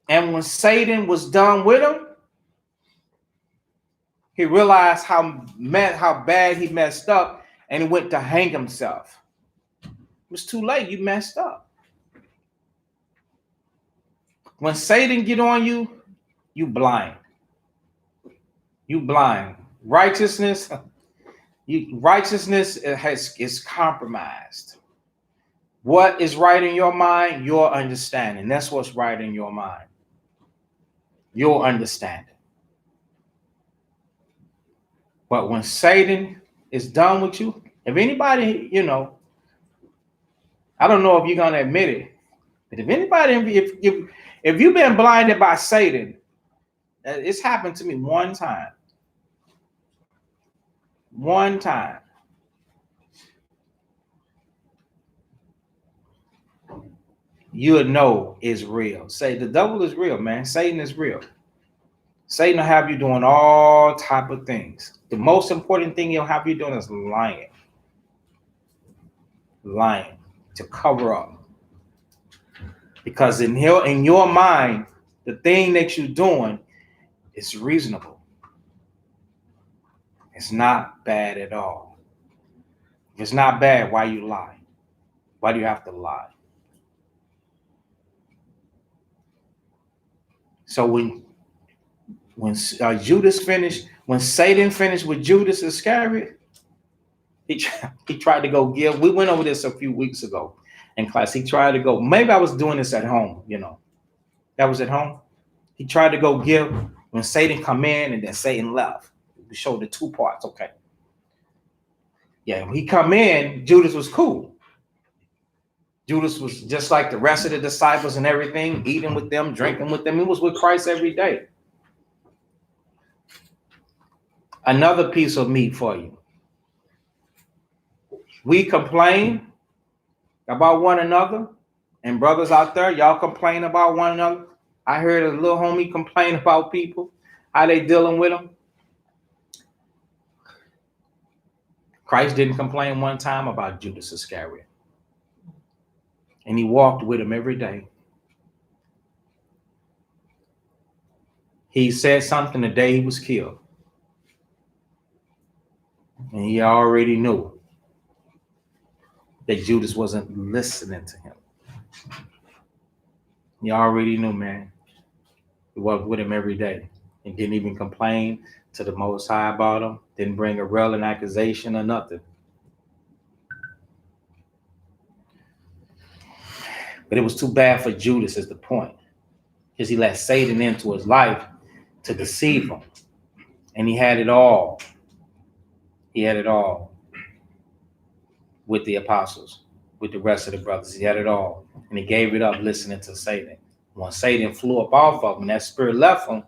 And when Satan was done with him, he realized how bad he messed up, and he went to hang himself. It was too late. You messed up. When Satan get on you, you blind. You blind. Righteousness is compromised. What is right in your mind? Your understanding. That's what's right in your mind. Your understanding. But when Satan is done with you, if anybody, I don't know if you're gonna admit it, but if you've been blinded by Satan, it's happened to me one time. One time. You would know is real. Say the devil is real, man. Satan is real. Satan will have you doing all type of things. The most important thing he'll have you doing is lying. Lying to cover up. Because in your mind, the thing that you're doing is reasonable. It's not bad at all. If it's not bad, why you lie? Why do you have to lie? So when Judas finished, when Satan finished with Judas Iscariot, he tried to go give. We went over this a few weeks ago in class. He tried to go. Maybe I was doing this at home. That was at home. He tried to go give when Satan come in, and then Satan left. We showed the two parts. Okay. Yeah, when he come in, Judas was cool. Judas was just like the rest of the disciples and everything, eating with them, drinking with them. He was with Christ every day. Another piece of meat for you. We complain about one another, and brothers out there, y'all complain about one another. I heard a little homie complain about people, how they dealing with them. Christ didn't complain one time about Judas Iscariot. And he walked with him every day. He said something the day he was killed. And he already knew that Judas wasn't listening to him. He already knew, man. He walked with him every day and didn't even complain to the Most High about him. Didn't bring a railing accusation or nothing. But it was too bad for Judas is the point. Because he let Satan into his life to deceive him. And he had it all. He had it all with the apostles, with the rest of the brothers. He had it all. And he gave it up listening to Satan. When Satan flew up off of him, that spirit left him,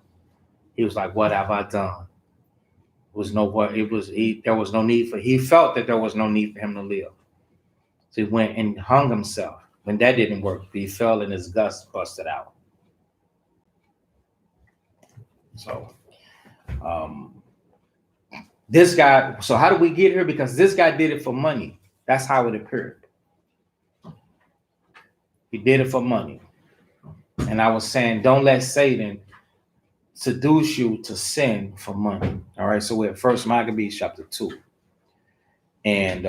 he was like, what have I done? There was no need for, he felt that there was no need for him to live. So he went and hung himself. When that didn't work, he fell and his guts busted out. So, this guy, so how did we get here? Because this guy did it for money. That's how it appeared. He did it for money. And I was saying, don't let Satan seduce you to sin for money. All right, so we're at 1 Maccabees chapter 2. And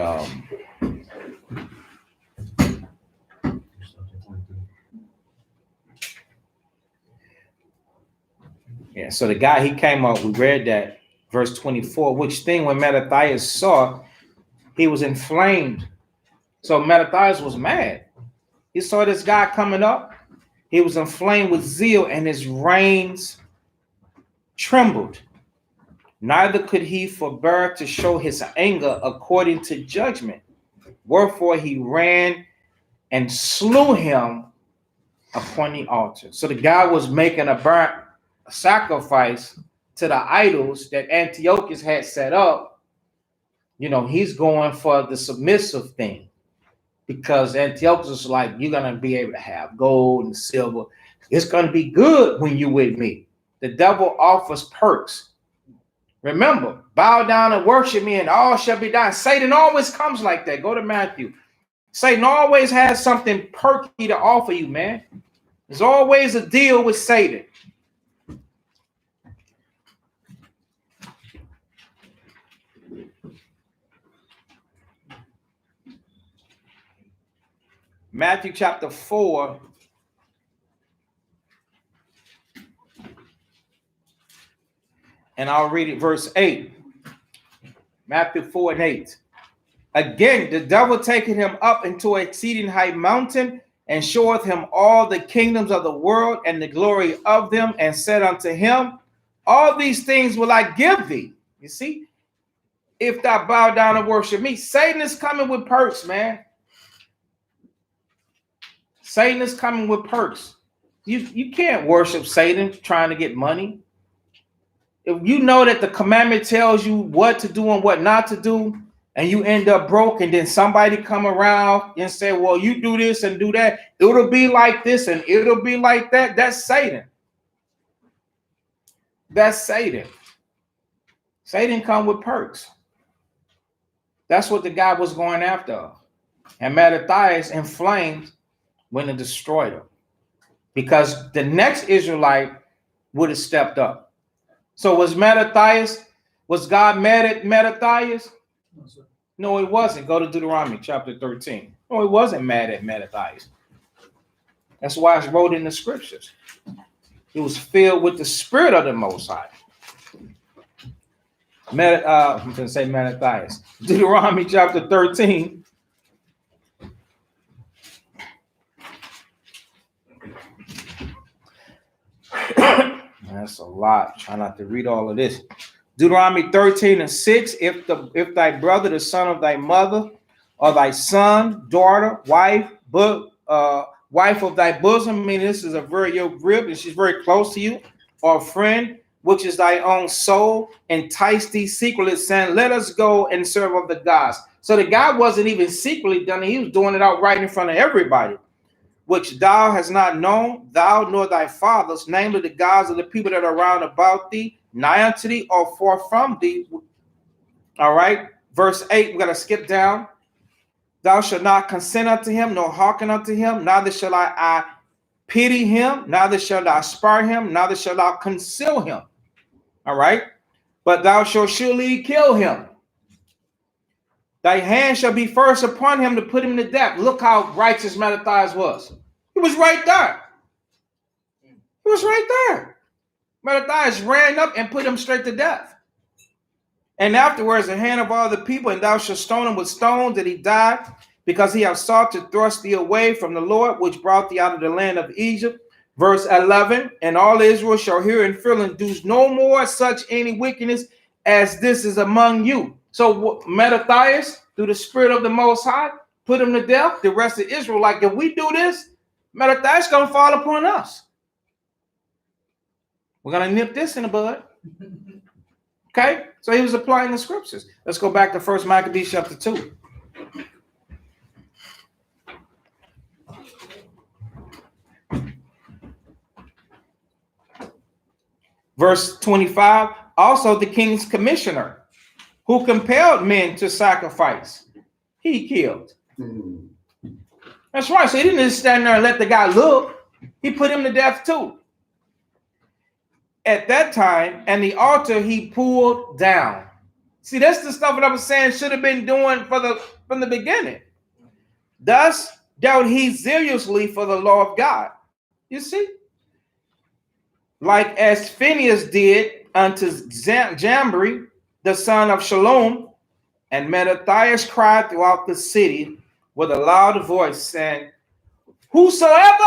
yeah, so the guy, he came up, we read that, verse 24, which thing when Mattathias saw, he was inflamed. So Mattathias was mad. He saw this guy coming up. He was inflamed with zeal, and his reins trembled. Neither could he forbear to show his anger according to judgment. Wherefore he ran and slew him upon the altar. So the guy was making a burnt sacrifice to the idols that Antiochus had set up. He's going for the submissive thing. Because Antiochus was like, you're going to be able to have gold and silver. It's going to be good when you with me. The devil offers perks. Remember, bow down and worship me and all shall be done. Satan always comes like that. Go to Matthew. Satan always has something perky to offer you, man. There's always a deal with Satan. Matthew chapter 4. And I'll read it, verse 8. Matthew 4 and 8. Again, the devil taketh him up into an exceeding high mountain, and showeth him all the kingdoms of the world and the glory of them, and said unto him, all these things will I give thee. You see, if thou bow down and worship me. Satan is coming with perks, man. Satan is coming with perks. You can't worship Satan trying to get money. If you know that the commandment tells you what to do and what not to do, and you end up broke, and then somebody come around and say, well, you do this and do that, it'll be like this and it'll be like that. That's Satan. That's Satan. Satan come with perks. That's what the guy was going after. And Mattathias inflamed when it destroyed him. Because the next Israelite would have stepped up. So was God mad at Mattathias? No, sir. No, he wasn't. Go to Deuteronomy chapter 13. No, he wasn't mad at Mattathias. That's why it's wrote in the scriptures. He was filled with the spirit of the Most High. I'm going to say Mattathias. Deuteronomy chapter 13. That's a lot. Try not to read all of this. Deuteronomy 13 and 6. If thy brother, the son of thy mother, or thy son, daughter, wife of thy bosom, I mean, this is a very your rib, and she's very close to you, or friend, which is thy own soul, entice thee secretly, saying, let us go and serve of the gods. So the guy wasn't even secretly done it. He was doing it out right in front of everybody, which thou hast not known, thou nor thy fathers, namely the gods of the people that are round about thee, nigh unto thee, or far from thee. All right. Verse 8, we're going to skip down. Thou shalt not consent unto him, nor hearken unto him, neither shall I pity him, neither shall I spare him, neither shall I conceal him. All right. But thou shalt surely kill him. Thy hand shall be first upon him to put him to death. Look how righteous Mattathias was. He was right there. He was right there. Mattathias ran up and put him straight to death. And afterwards, the hand of all the people, and thou shalt stone him with stones, that he died, because he hath sought to thrust thee away from the Lord, which brought thee out of the land of Egypt. Verse 11, and all Israel shall hear and fear, and do no more such any wickedness as this is among you. So Mattathias, through the spirit of the Most High, put him to death. The rest of Israel, like, if we do this, Mattathias going to fall upon us. We're going to nip this in the bud. Okay? So he was applying the scriptures. Let's go back to 1 Maccabees chapter 2. Verse 25, also the king's commissioner, who compelled men to sacrifice, he killed. That's right. So he didn't just stand there and let the guy look. He put him to death too. At that time, and the altar he pulled down. See, that's the stuff that I was saying should have been doing from the beginning. Thus dealt he zealously for the law of God. You see? Like as Phinehas did unto Jambri, the son of Shalom, and Mattathias cried throughout the city with a loud voice, saying, whosoever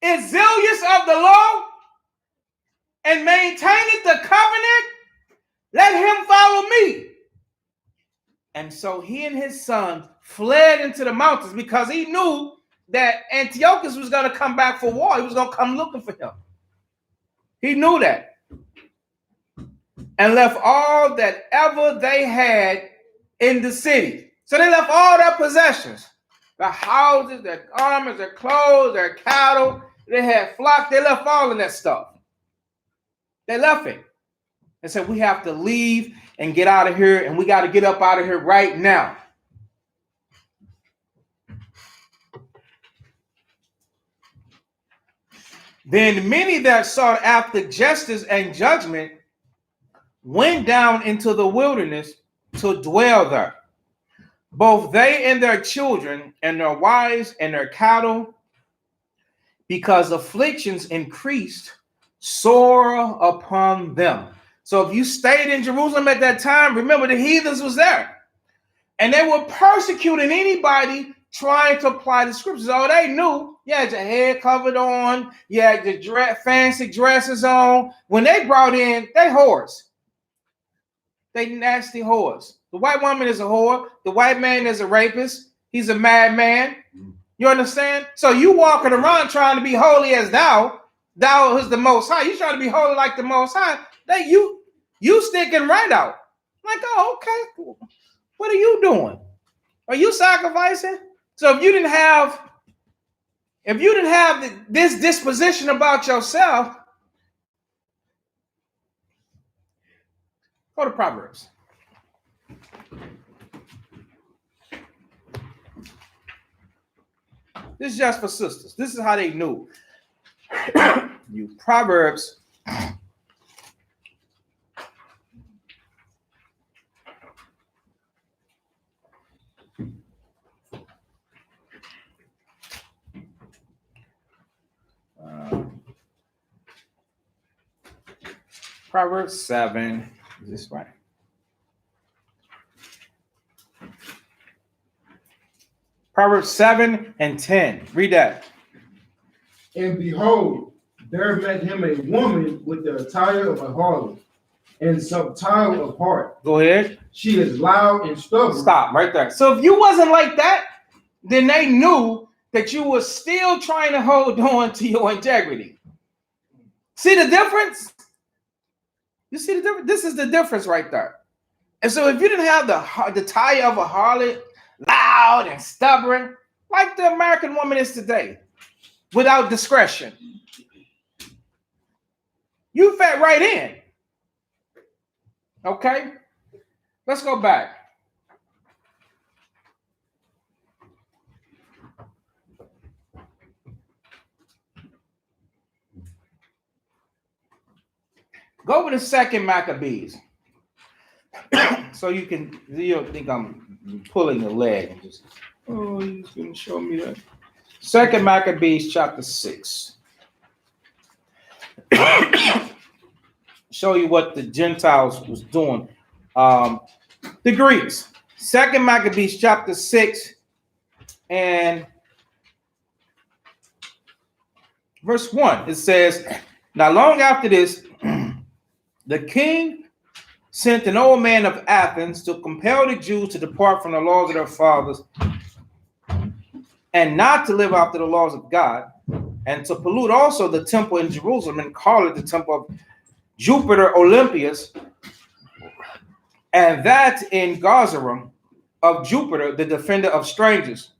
is zealous of the law and maintaineth the covenant, let him follow me. And so he and his sons fled into the mountains, because he knew that Antiochus was going to come back for war. He was going to come looking for him. He knew that. And left all that ever they had in the city. So they left all their possessions, their houses, their garments, their clothes, their cattle. They had flock. They left all of that stuff. They left it. They said, we have to leave and get out of here, and we got to get up out of here right now. Then many that sought after justice and judgment went down into the wilderness to dwell there, both they and their children and their wives and their cattle, because afflictions increased sore upon them. So if you stayed in Jerusalem at that time, remember the heathens was there. And they were persecuting anybody trying to apply the scriptures. Oh, they knew you had your head covered on, you had your fancy dresses on. When they brought in, they whores. They nasty whores. The white woman is a whore. The white man is a rapist. He's a madman. You understand? So you walking around trying to be holy as thou is the Most High. You trying to be holy like the Most High. You sticking right out. Like, oh, okay. What are you doing? Are you sacrificing? So if you didn't have this disposition about yourself, go to Proverbs. This is just for sisters. This is how they knew. You Proverbs. Proverbs 7. Is this right? Proverbs 7 and 10. Read that. And behold, there met him a woman with the attire of a harlot and subtile of heart. Go ahead. She is loud and stubborn. Stop right there. So if you wasn't like that, then they knew that you were still trying to hold on to your integrity. See the difference? You see the difference? This is the difference right there. And so if you didn't have the attire of a harlot, loud and stubborn, like the American woman is today, without discretion, you fit right in. Okay? Let's go back. Go over to 2nd Maccabees. So you don't think I'm pulling the leg and just, oh, he's going to show me that. 2nd Maccabees chapter 6. Show you what the Gentiles was doing. The Greeks. 2nd Maccabees chapter 6 and verse 1. It says, now long after this, the king sent an old man of Athens to compel the Jews to depart from the laws of their fathers and not to live after the laws of God, and to pollute also the temple in Jerusalem and call it the temple of Jupiter Olympius, and that in Gazarim of Jupiter, the defender of strangers,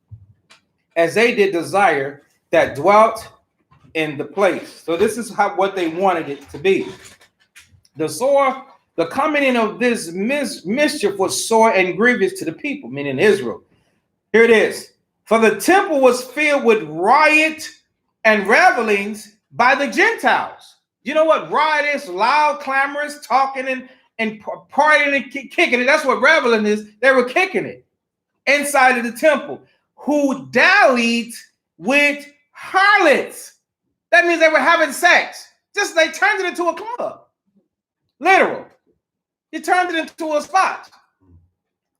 as they did desire that dwelt in the place. So this is what they wanted it to be. The coming in of this mischief was sore and grievous to the people, meaning Israel. Here it is. For the temple was filled with riot and revelings by the Gentiles. You know what riot is? Loud, clamorous, talking and partying and kicking it. That's what reveling is. They were kicking it inside of the temple. Who dallied with harlots. That means they were having sex. Just they turned it into a club. Literal. You turned it into a spot.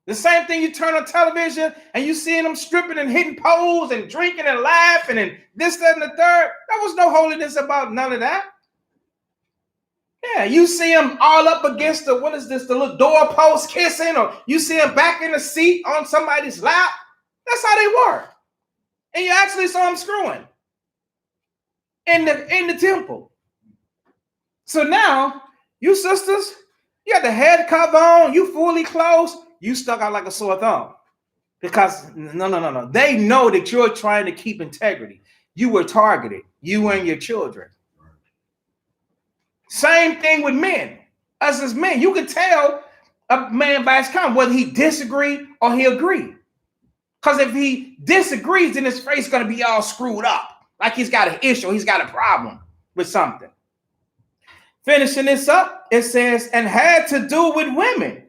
The same thing you turn on television and you seeing them stripping and hitting poles and drinking and laughing and this, that, and the third. There was no holiness about none of that. Yeah, you see them all up against the little doorpost kissing, or you see them back in the seat on somebody's lap. That's how they were. And you actually saw them screwing in the temple. So now, you sisters, you got the head cover on, you fully clothed, you stuck out like a sore thumb. Because no. They know that you're trying to keep integrity. you were targeted, you and your children. Same thing with men. Us as men, you can tell a man by his comment whether he disagree or he agree. Because if he disagrees, then his face is going to be all screwed up. Like he's got an issue, he's got a problem with something. Finishing this up, it says, and had to do with women.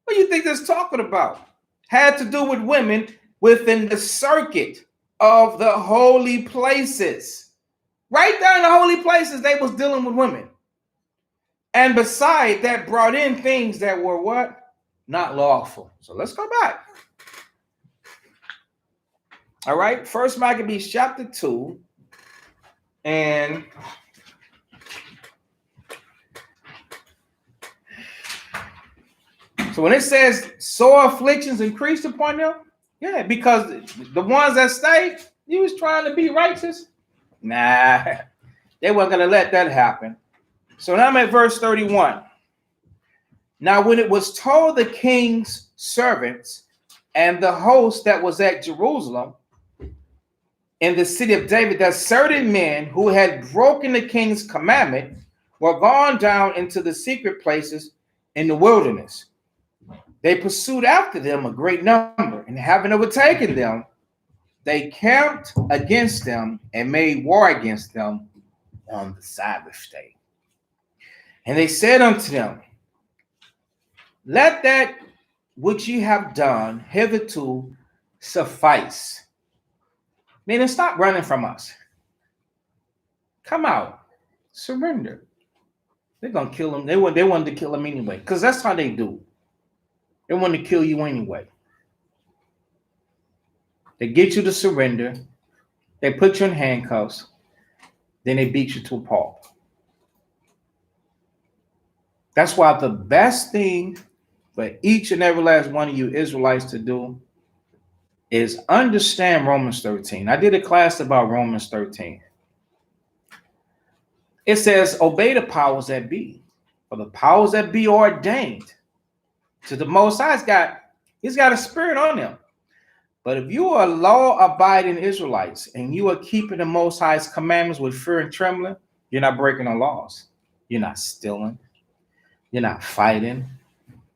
What do you think this is talking about? Had to do with women within the circuit of the holy places. Right there in the holy places, they was dealing with women. And beside that, brought in things that were what? Not lawful. So let's go back. All right, First Maccabees chapter 2, and so when it says sore afflictions increased upon them, yeah, because the ones that stayed, you was trying to be righteous. Nah, they weren't going to let that happen. So now I'm at verse 31. Now when it was told the king's servants and the host that was at Jerusalem, in the city of David, that certain men who had broken the king's commandment were gone down into the secret places in the wilderness. They pursued after them a great number, and having overtaken them, they camped against them and made war against them on the Sabbath day. And they said unto them, let that which ye have done hitherto suffice. Meaning, stop running from us. Come out. Surrender. They're going to kill him. They wanted to kill him anyway, because that's how they do. They want to kill you anyway. They get you to surrender. They put you in handcuffs. Then they beat you to a pulp. That's why the best thing for each and every last one of you Israelites to do is understand Romans 13. I did a class about Romans 13. It says, obey the powers that be, for the powers that be ordained to the Most High. He's got a spirit on them. But if you are law-abiding Israelites and you are keeping the Most High's commandments with fear and trembling, you're not breaking the laws. You're not stealing. You're not fighting.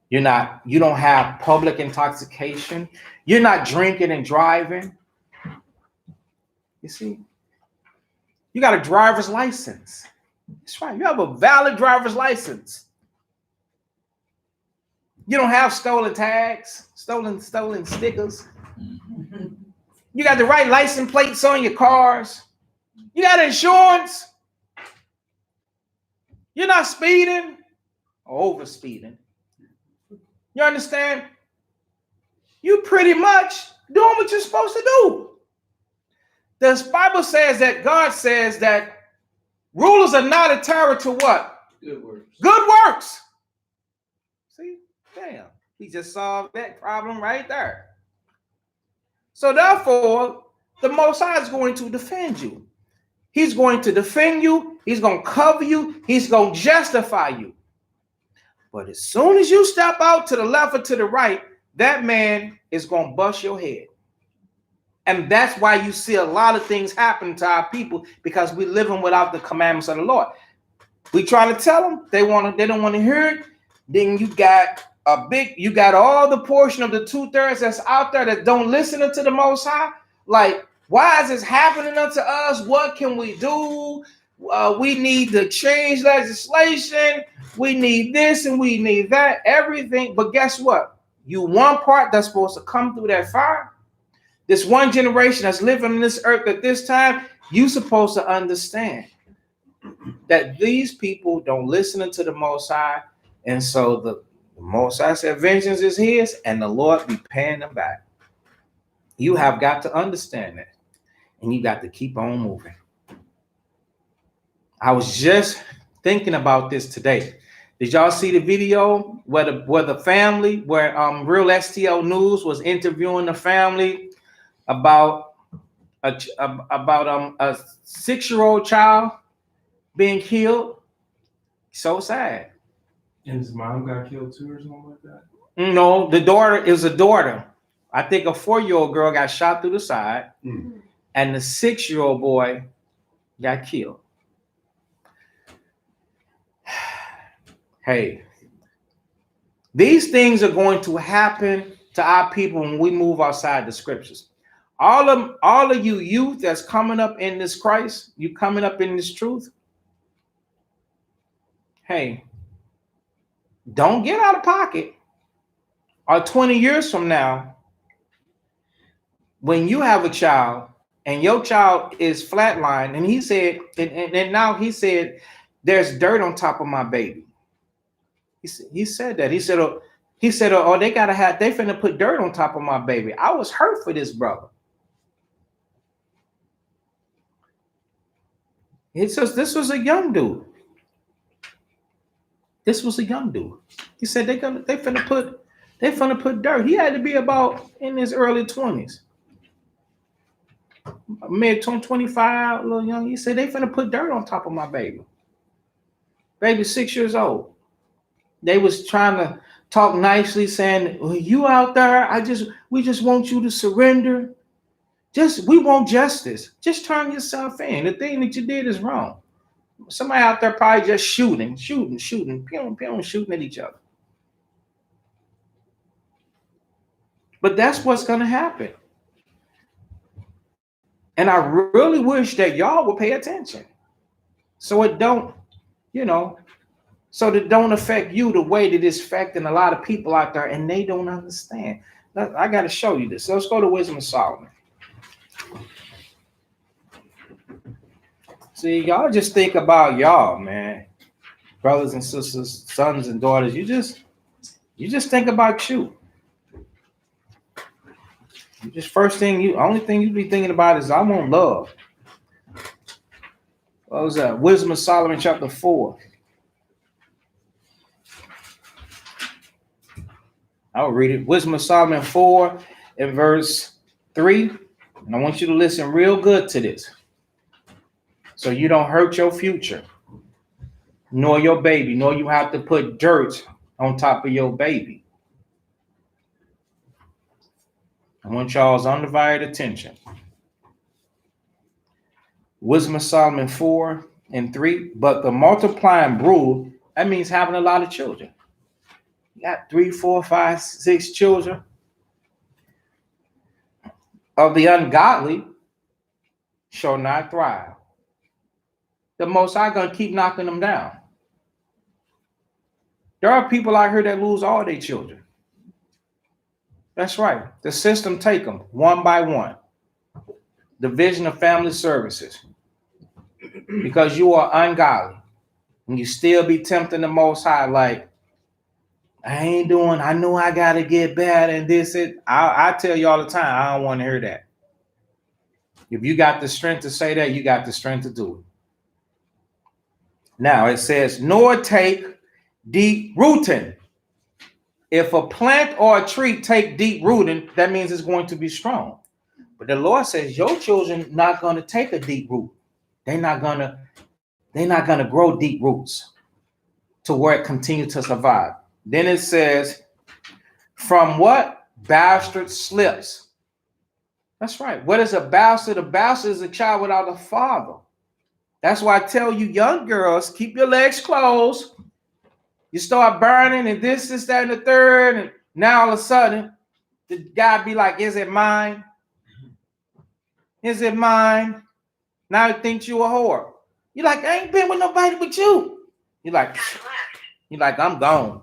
You don't have public intoxication. You're not drinking and driving. You see, you got a driver's license. That's right. You have a valid driver's license. You don't have stolen tags, stolen stickers. You got the right license plates on your cars. You got insurance. You're not speeding or over speeding. You understand? You pretty much doing what you're supposed to do. The Bible says that God says that rulers are not a terror to what? Good works. Good works. See? Damn. He just solved that problem right there. So therefore, the Most High is going to defend you. He's going to defend you. He's going to cover you. He's going to justify you. But as soon as you step out to the left or to the right, that man is going to bust your head. And that's why you see a lot of things happen to our people, because we're living without the commandments of the Lord. We try to tell them, they don't want to hear it. Then you got all the portion of the 2/3 that's out there that don't listen unto the Most High. Like, why is this happening unto us? What can we do? We need to change legislation. We need this and we need that, everything. But guess what? You one part that's supposed to come through that fire. This one generation that's living on this earth at this time, you supposed to understand that these people don't listen to the Most High. And so the Most High said vengeance is his and the Lord be paying them back. You have got to understand that. And you got to keep on moving. I was just thinking about this today. Did y'all see the video where the family, where Real STL News was interviewing the family about a 6-year-old child being killed? So sad. And his mom got killed too, or something like that? No, the daughter is a daughter. I think a 4-year-old girl got shot through the side. and the 6-year-old boy got killed. Hey, these things are going to happen to our people when we move outside the scriptures. All of you youth that's coming up in this Christ, you coming up in this truth. Hey, don't get out of pocket. Or 20 years from now, when you have a child and your child is flatlined, and he said, and now he said, there's dirt on top of my baby. He said that. He said, oh, they finna put dirt on top of my baby. I was hurt for this brother. He says this was a young dude. This was a young dude. He said they finna put dirt. He had to be about in his early 20s. Mid 25, a little young. He said they finna put dirt on top of my baby. Baby 6 years old. They was trying to talk nicely, saying, well, you out there, we just want you to surrender. We want justice. Just turn yourself in. The thing that you did is wrong. Somebody out there probably just shooting, shooting, shooting at each other. But that's what's going to happen. And I really wish that y'all would pay attention. So it don't, so that don't affect you the way that it's affecting a lot of people out there, and they don't understand. I got to show you this. So let's go to Wisdom of Solomon. See, y'all just think about y'all, man. Brothers and sisters, sons and daughters, you just think about you. Only thing you be thinking about is I want love. What was that? Wisdom of Solomon, chapter 4. I'll read it. Wisdom of Solomon 4 and verse 3. And I want you to listen real good to this, so you don't hurt your future, nor your baby, nor you have to put dirt on top of your baby. I want y'all's undivided attention. Wisdom of Solomon 4 and 3. But the multiplying brood, that means having a lot of children. You got 3, 4, 5, 6 children. Of the ungodly shall not thrive. The Most High gonna keep knocking them down. There are people out here that lose all their children. That's right. The system take them one by one. Division of Family Services. Because you are ungodly. And you still be tempting the Most High like, I know I got to get bad and this. I tell you all the time, I don't want to hear that. If you got the strength to say that, you got the strength to do it. Now it says, nor take deep rooting. If a plant or a tree take deep rooting, that means it's going to be strong. But the Lord says your children not going to take a deep root. They're not gonna grow deep roots to where it continues to survive. Then it says, from what? Bastard slips. That's right. What is a bastard? A bastard is a child without a father. That's why I tell you, young girls, keep your legs closed. You start burning and this, that, and the third. And now all of a sudden, the guy be like, is it mine? Is it mine? Now he thinks you a whore. You're like, I ain't been with nobody but you. You're like, I'm gone.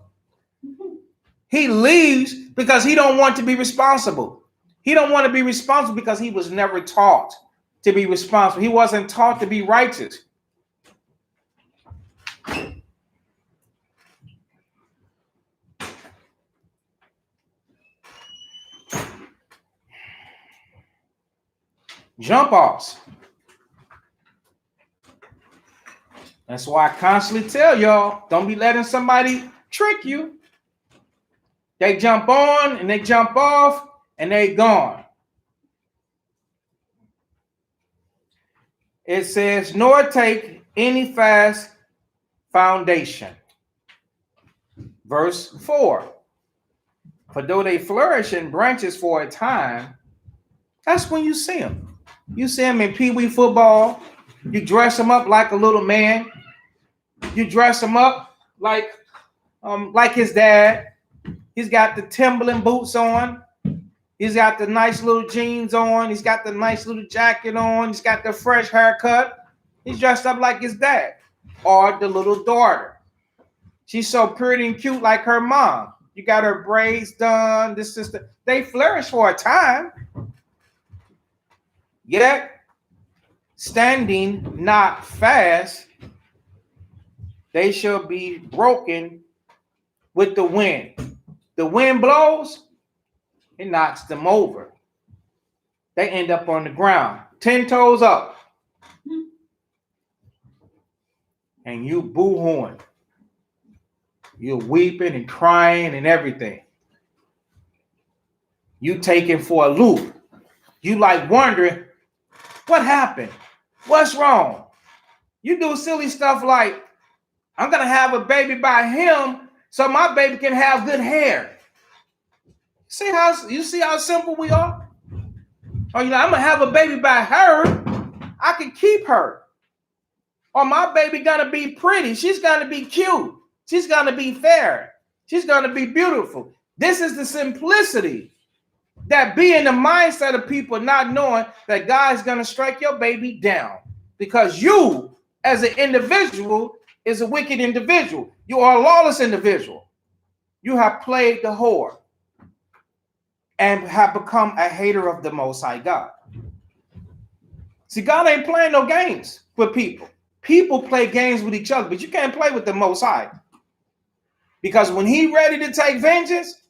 He leaves because he don't want to be responsible. He don't want to be responsible because he was never taught to be responsible. He wasn't taught to be righteous. Jump offs. That's why I constantly tell y'all, don't be letting somebody trick you. They jump on and they jump off and they gone. It says, nor take any fast foundation. Verse 4. For though they flourish in branches for a time, that's when you see them. You see him in Pee Wee football. You dress him up like a little man. You dress him up like his dad. He's got the Timberland boots on. He's got the nice little jeans on. He's got the nice little jacket on. He's got the fresh haircut. He's dressed up like his dad or the little daughter. She's so pretty and cute like her mom. You got her braids done. This sister, they flourish for a time. Yet, standing not fast, they shall be broken with the wind. The wind blows, it knocks them over. They end up on the ground, 10 toes up. And you boo-hooing. You're weeping and crying and everything. You taking for a loop. You like wondering, what happened? What's wrong? You do silly stuff like, I'm going to have a baby by him so my baby can have good hair. You see how simple we are? Or I'm going to have a baby by her. I can keep her. Or my baby going to be pretty. She's going to be cute. She's going to be fair. She's going to be beautiful. This is the simplicity that be in the mindset of people not knowing that God's going to strike your baby down because you, as an individual, is a wicked individual. You are a lawless individual. You have played the whore and have become a hater of the Most High God. See, God ain't playing no games with people. People play games with each other, but you can't play with the Most High. Because when he ready to take vengeance,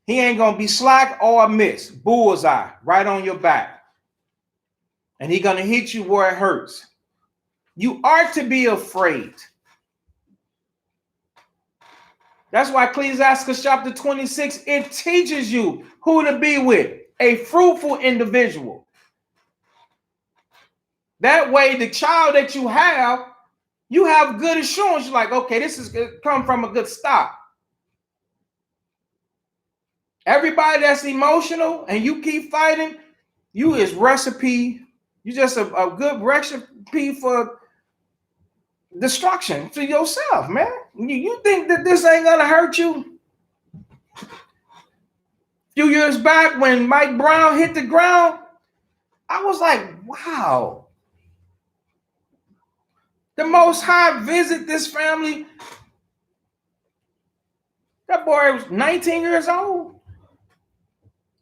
he ain't going to be slack or miss. Bullseye right on your back. And he going to hit you where it hurts. You are to be afraid. That's why Ecclesiastes chapter 26, it teaches you who to be with. A fruitful individual. That way, the child that you have good assurance. You're like, okay, this is come from a good stock. Everybody that's emotional and you keep fighting, you is recipe. You just a good recipe for destruction to yourself, man. You think that this ain't gonna hurt you? A few years back when Mike Brown hit the ground, I was like, wow. The Most High visit this family. That boy was 19 years old.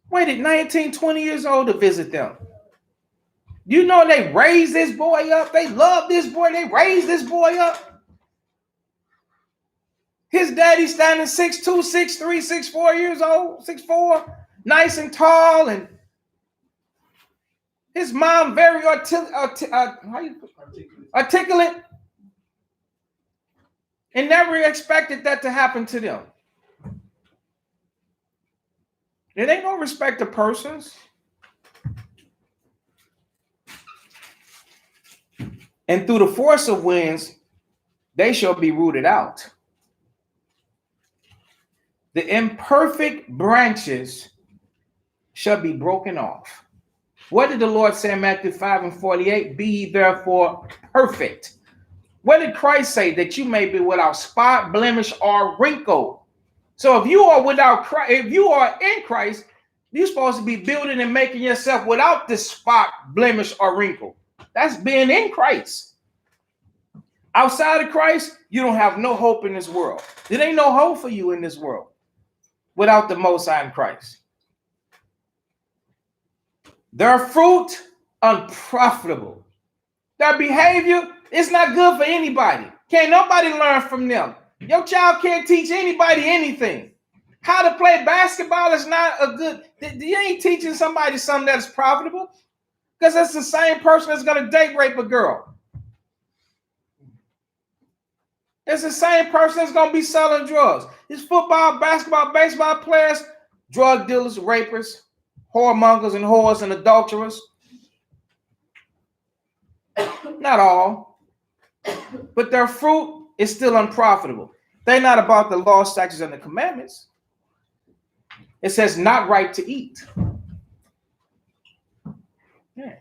Waited 19, 20 years old to visit them. You know they raised this boy up. They love this boy. They raised this boy up. His daddy standing 6'2", 6'3", 6'4" years old, 6'4", nice and tall. And his mom very articulate. And never expected that to happen to them. It ain't no respect of persons. And through the force of winds, they shall be rooted out. The imperfect branches shall be broken off. What did the Lord say in Matthew 5:48? Be ye therefore perfect. What did Christ say? That you may be without spot, blemish, or wrinkle. So if you are without Christ, if you are in Christ, you're supposed to be building and making yourself without this spot, blemish, or wrinkle. That's being in Christ. Outside of Christ, you don't have no hope in this world. There ain't no hope for you in this world without the Most High in Christ. Their fruit, unprofitable. Their behavior is not good for anybody. Can't nobody learn from them. Your child can't teach anybody anything. How to play basketball is not a good. You ain't teaching somebody something that's profitable because that's the same person that's going to date rape a girl. It's the same person that's going to be selling drugs. It's football, basketball, baseball players, drug dealers, rapers, whoremongers and whores and adulterers. Not all, but their fruit is still unprofitable. They're not about the law, statutes, and the commandments. It says not right to eat. Yeah.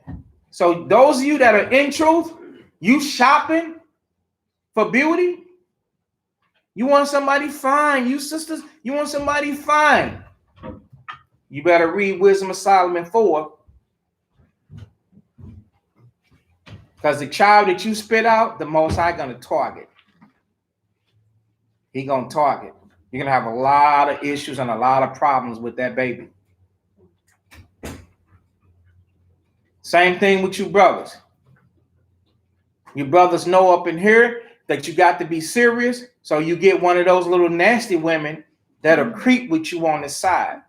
So those of you that are in truth, you shopping for beauty, you want somebody fine. You sisters, you want somebody fine. You better read Wisdom of Solomon 4. Because the child that you spit out, the Most High gonna target. He gonna target. You're gonna have a lot of issues and a lot of problems with that baby. Same thing with you brothers. You brothers know up in here that you got to be serious, so you get one of those little nasty women that'll creep with you on the side.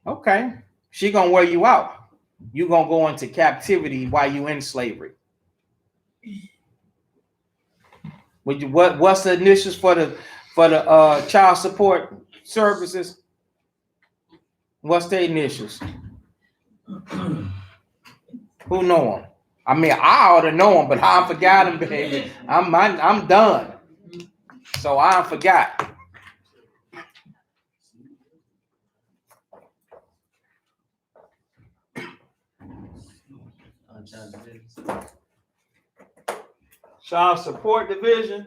Okay, she gonna wear you out. You gonna go into captivity while you in slavery. What's the initials for the child support services? What's the initials? Who know them? I mean, I ought to know them, but I forgot them, baby. I'm done. So I forgot. Child support division.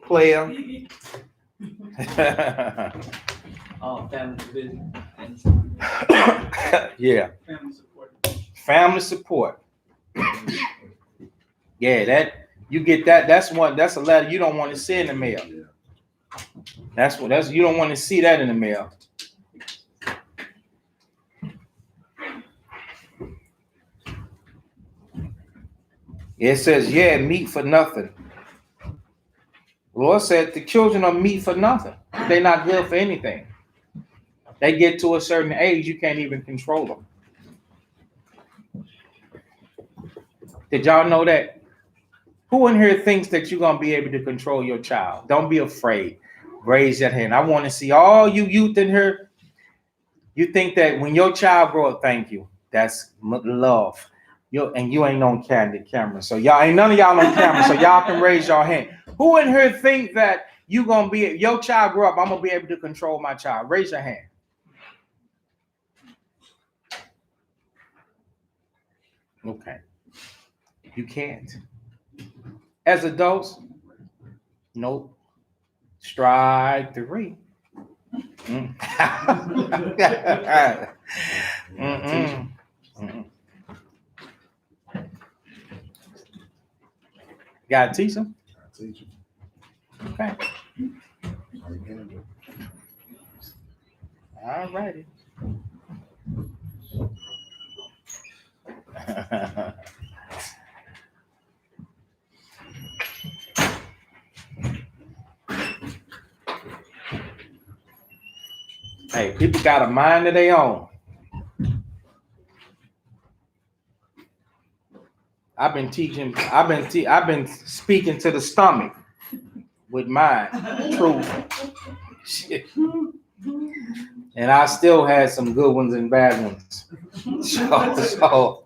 Player. Family division. Yeah. Family support. Yeah, that you get that. That's a letter you don't want to see in the mail. You don't want to see that in the mail. It says, yeah, meat for nothing. The Lord said the children are meat for nothing. They're not good for anything. They get to a certain age, you can't even control them. Did y'all know that? Who in here thinks that you're going to be able to control your child? Don't be afraid. Raise your hand. I want to see all you youth in here. You think that when your child grow up, thank you. That's love. And you ain't on camera. So y'all ain't none of y'all on camera. So y'all can raise your hand. Who in here think that you gonna be your child grow up? I'm gonna be able to control my child. Raise your hand. Okay. You can't. As adults, nope. Strike 3. Mm. Mm-mm. Mm-mm. You gotta teach them. Okay. All righty. Hey, people got a mind of their own. I've been speaking to the stomach with mine, truth. Shit. And I still had some good ones and bad ones. So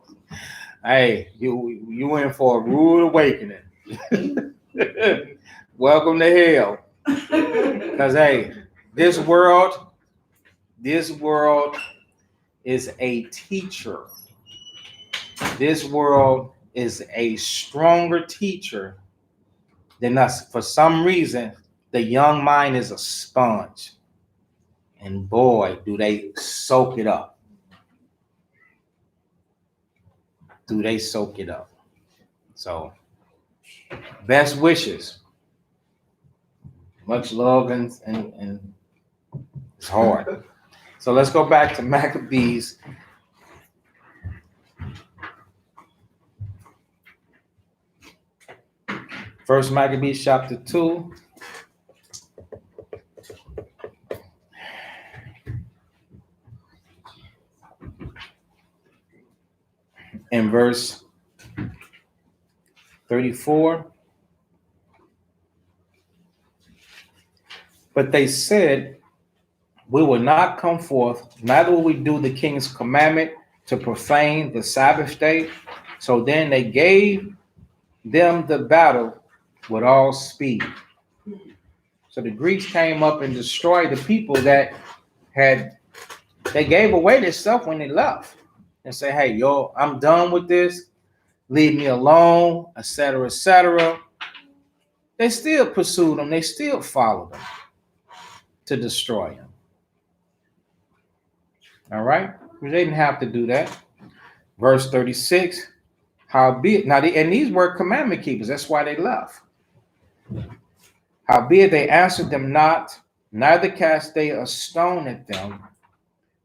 hey, you in for a rude awakening. Welcome to hell. Because hey, this world is a teacher. This world is a stronger teacher than us. For some reason, the young mind is a sponge. And boy, do they soak it up. Do they soak it up? So, best wishes. Much love and it's hard. So let's go back to Maccabees. First Maccabees chapter 2. In verse 34. But they said, we will not come forth, neither will we do the king's commandment to profane the Sabbath day. So then they gave them the battle with all speed. So the Greeks came up and destroyed the people that they gave away their stuff when they left and say, hey, yo, I'm done with this. Leave me alone, etc., etc. They still pursued them. They still followed them to destroy him. All right? They didn't have to do that. Verse 36, howbeit, now and these were commandment keepers. That's why they left. Howbeit they answered them not, neither cast they a stone at them,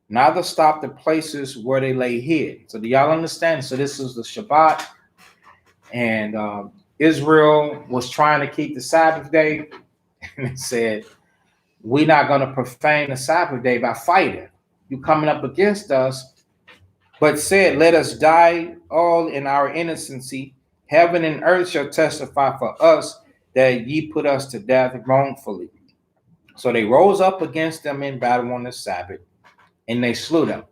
neither stopped the places where they lay hid. So do y'all understand? So this is the Shabbat, and Israel was trying to keep the Sabbath day, and it said, we're not going to profane the Sabbath day by fighting. You coming up against us, but said, let us die all in our innocency. Heaven and earth shall testify for us that ye put us to death wrongfully. So they rose up against them in battle on the Sabbath, and they slew them.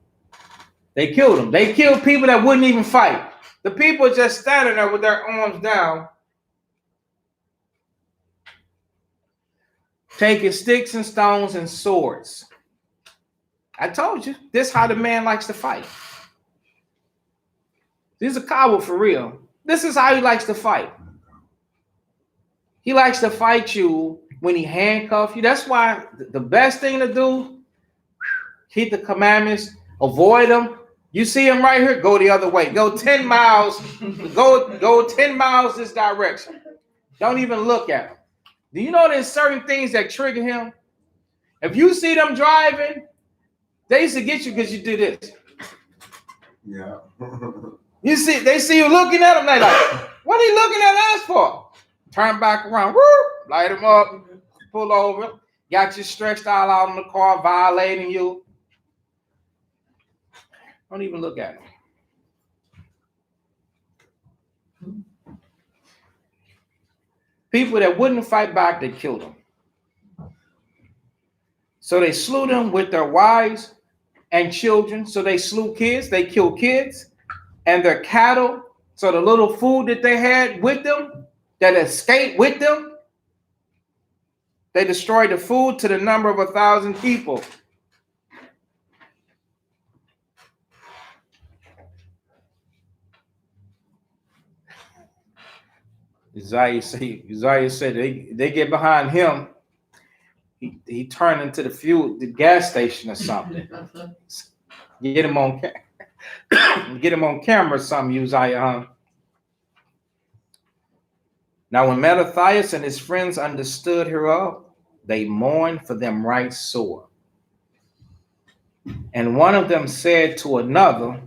They killed them. They killed people that wouldn't even fight. The people just standing there with their arms down, taking sticks and stones and swords. I told you, this is how the man likes to fight. This is a coward for real. This is how he likes to fight. He likes to fight you when he handcuffs you. That's why the best thing to do, keep the commandments, avoid them. You see him right here, go the other way. Go 10 miles, go 10 miles this direction. Don't even look at him. Do you know there's certain things that trigger him? If you see them driving, they used to get you because you do this. Yeah. They see you looking at them, they like, what are you looking at us for? Turn back around, whoop, light them up, pull over, got you stretched all out in the car, violating you. Don't even look at them. People that wouldn't fight back, they killed them. So they slew them with their wives and children. So they slew kids, they killed kids and their cattle. So the little food that they had with them, that escaped with them, they destroyed the food to the number of 1,000 people. Isaiah said they get behind him. He turned into the gas station or something. Get him on camera or something, Uzziah. Now when Mattathias and his friends understood hereof, they mourned for them right sore. And one of them said to another,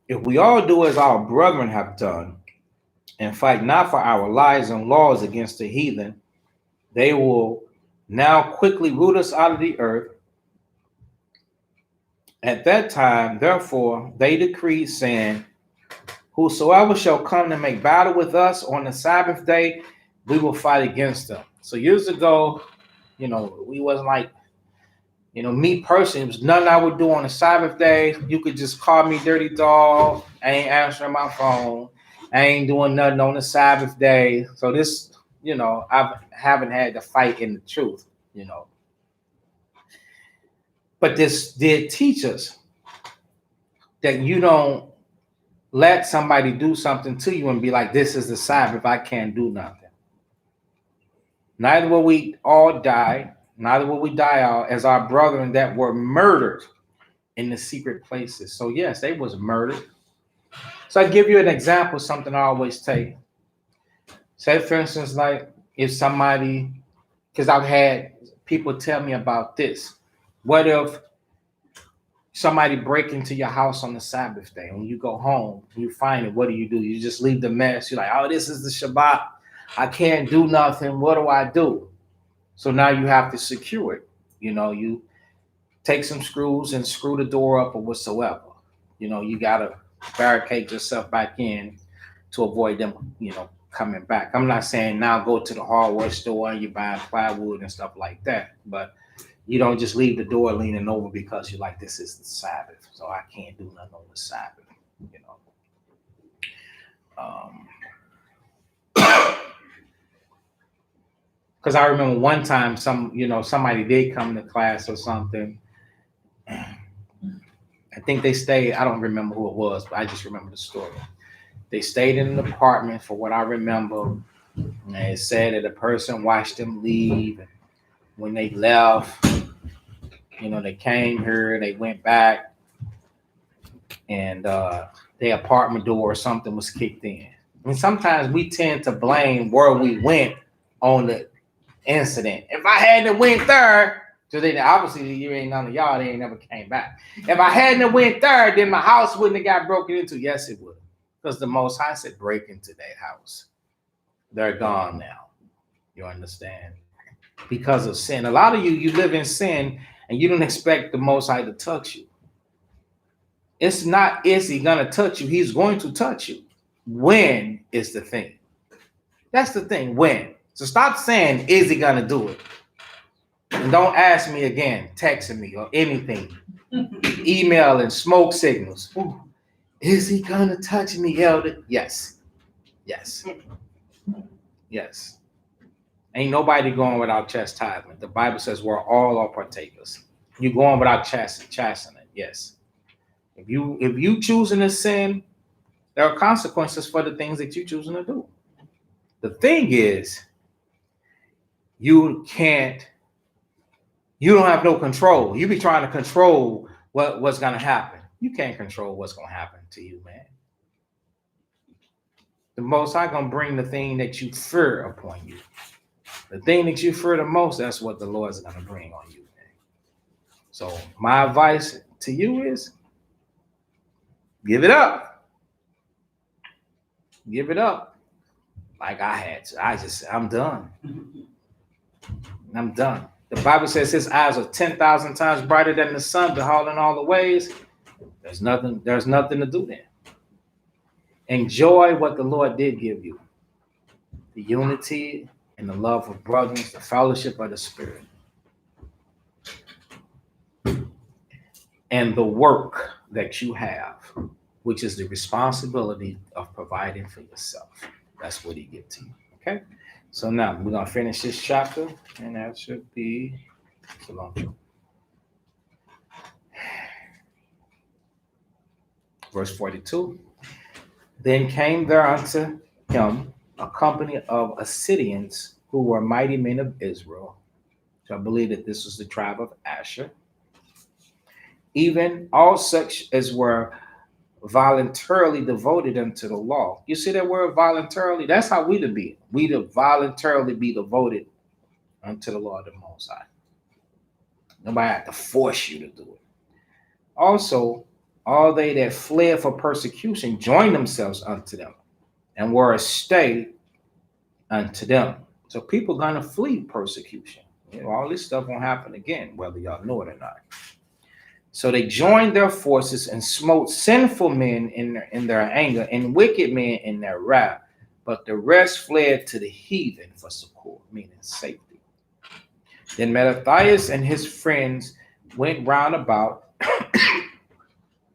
if we all do as our brethren have done, and fight not for our lives and laws against the heathen, they will now quickly root us out of the earth. At that time, therefore, they decreed, saying, whosoever shall come to make battle with us on the Sabbath day, we will fight against them. So years ago, we wasn't like, me personally, it was nothing I would do on a Sabbath day. You could just call me dirty dog. I ain't answering my phone. I ain't doing nothing on the Sabbath day. So this, I haven't had to fight in the truth, But this did teach us that you don't let somebody do something to you and be like, this is the Sabbath, I can't do nothing. Neither will we all die, neither will we die all as our brethren that were murdered in the secret places. So yes, they was murdered. So I give you an example, something I always take. Say, for instance, like if somebody, because I've had people tell me about this. What if somebody break into your house on the Sabbath day? When you go home, you find it, what do? You just leave the mess. You're like, oh, this is the Shabbat. I can't do nothing. What do I do? So now you have to secure it. You take some screws and screw the door up or whatsoever. You got to barricade yourself back in to avoid them, coming back. I'm not saying now go to the hardware store and you're buying plywood and stuff like that, but you don't just leave the door leaning over because you're like, this is the Sabbath, so I can't do nothing on the Sabbath, Because I remember one time somebody did come to class or something. I think they stayed, I don't remember who it was, but I just remember the story. They stayed in an apartment for what I remember. And it said that a person watched them leave. And when they left, they came here, they went back, and their apartment door or something was kicked in. And sometimes we tend to blame where we went on the incident. If I hadn't went there, so then obviously you ain't none of y'all, they ain't never came back. If I hadn't went there, then my house wouldn't have got broken into. Yes, it would. Because the Most High said, break into their house. They're gone now. You understand? Because of sin. A lot of you live in sin and you don't expect the Most High to touch you. It's not, is he going to touch you? He's going to touch you. When is the thing? That's the thing. When? So stop saying, is he going to do it? And don't ask me again, texting me or anything. Email and smoke signals. Ooh, is he going to touch me, elder? Yes. Yes. Yes. Ain't nobody going without chastisement. The Bible says we're all are partakers. You're going without chastening. Yes. If you choosing to sin, there are consequences for the things that you choosing to do. The thing is, you don't have no control. You be trying to control what's going to happen. You can't control what's going to happen to you, man. The Most High going to bring the thing that you fear upon you. The thing that you fear the most, that's what the Lord is going to bring on you, man. So my advice to you is, give it up. Give it up. Like I had to. I'm done. I'm done. The Bible says his eyes are 10,000 times brighter than the sun, beholding all the ways. There's nothing to do there. Enjoy what the Lord did give you. The unity and the love of brothers, the fellowship of the Spirit. And the work that you have, which is the responsibility of providing for yourself. That's what he gives to you. Okay? So now we're going to finish this chapter, and that should be a long chapter. Verse 42. Then came there unto him a company of Assyrians who were mighty men of Israel. So I believe that this was the tribe of Asher. Even all such as were voluntarily devoted unto the law. You see that word voluntarily? That's how we to be. We to voluntarily be devoted unto the law of the Most High. Nobody had to force you to do it. Also, all they that fled for persecution joined themselves unto them and were a stay unto them. So people going to flee persecution. All this stuff won't happen again, whether y'all know it or not. So they joined their forces and smote sinful men in their anger and wicked men in their wrath. But the rest fled to the heathen for succor, meaning safety. Then Mattathias and his friends went round about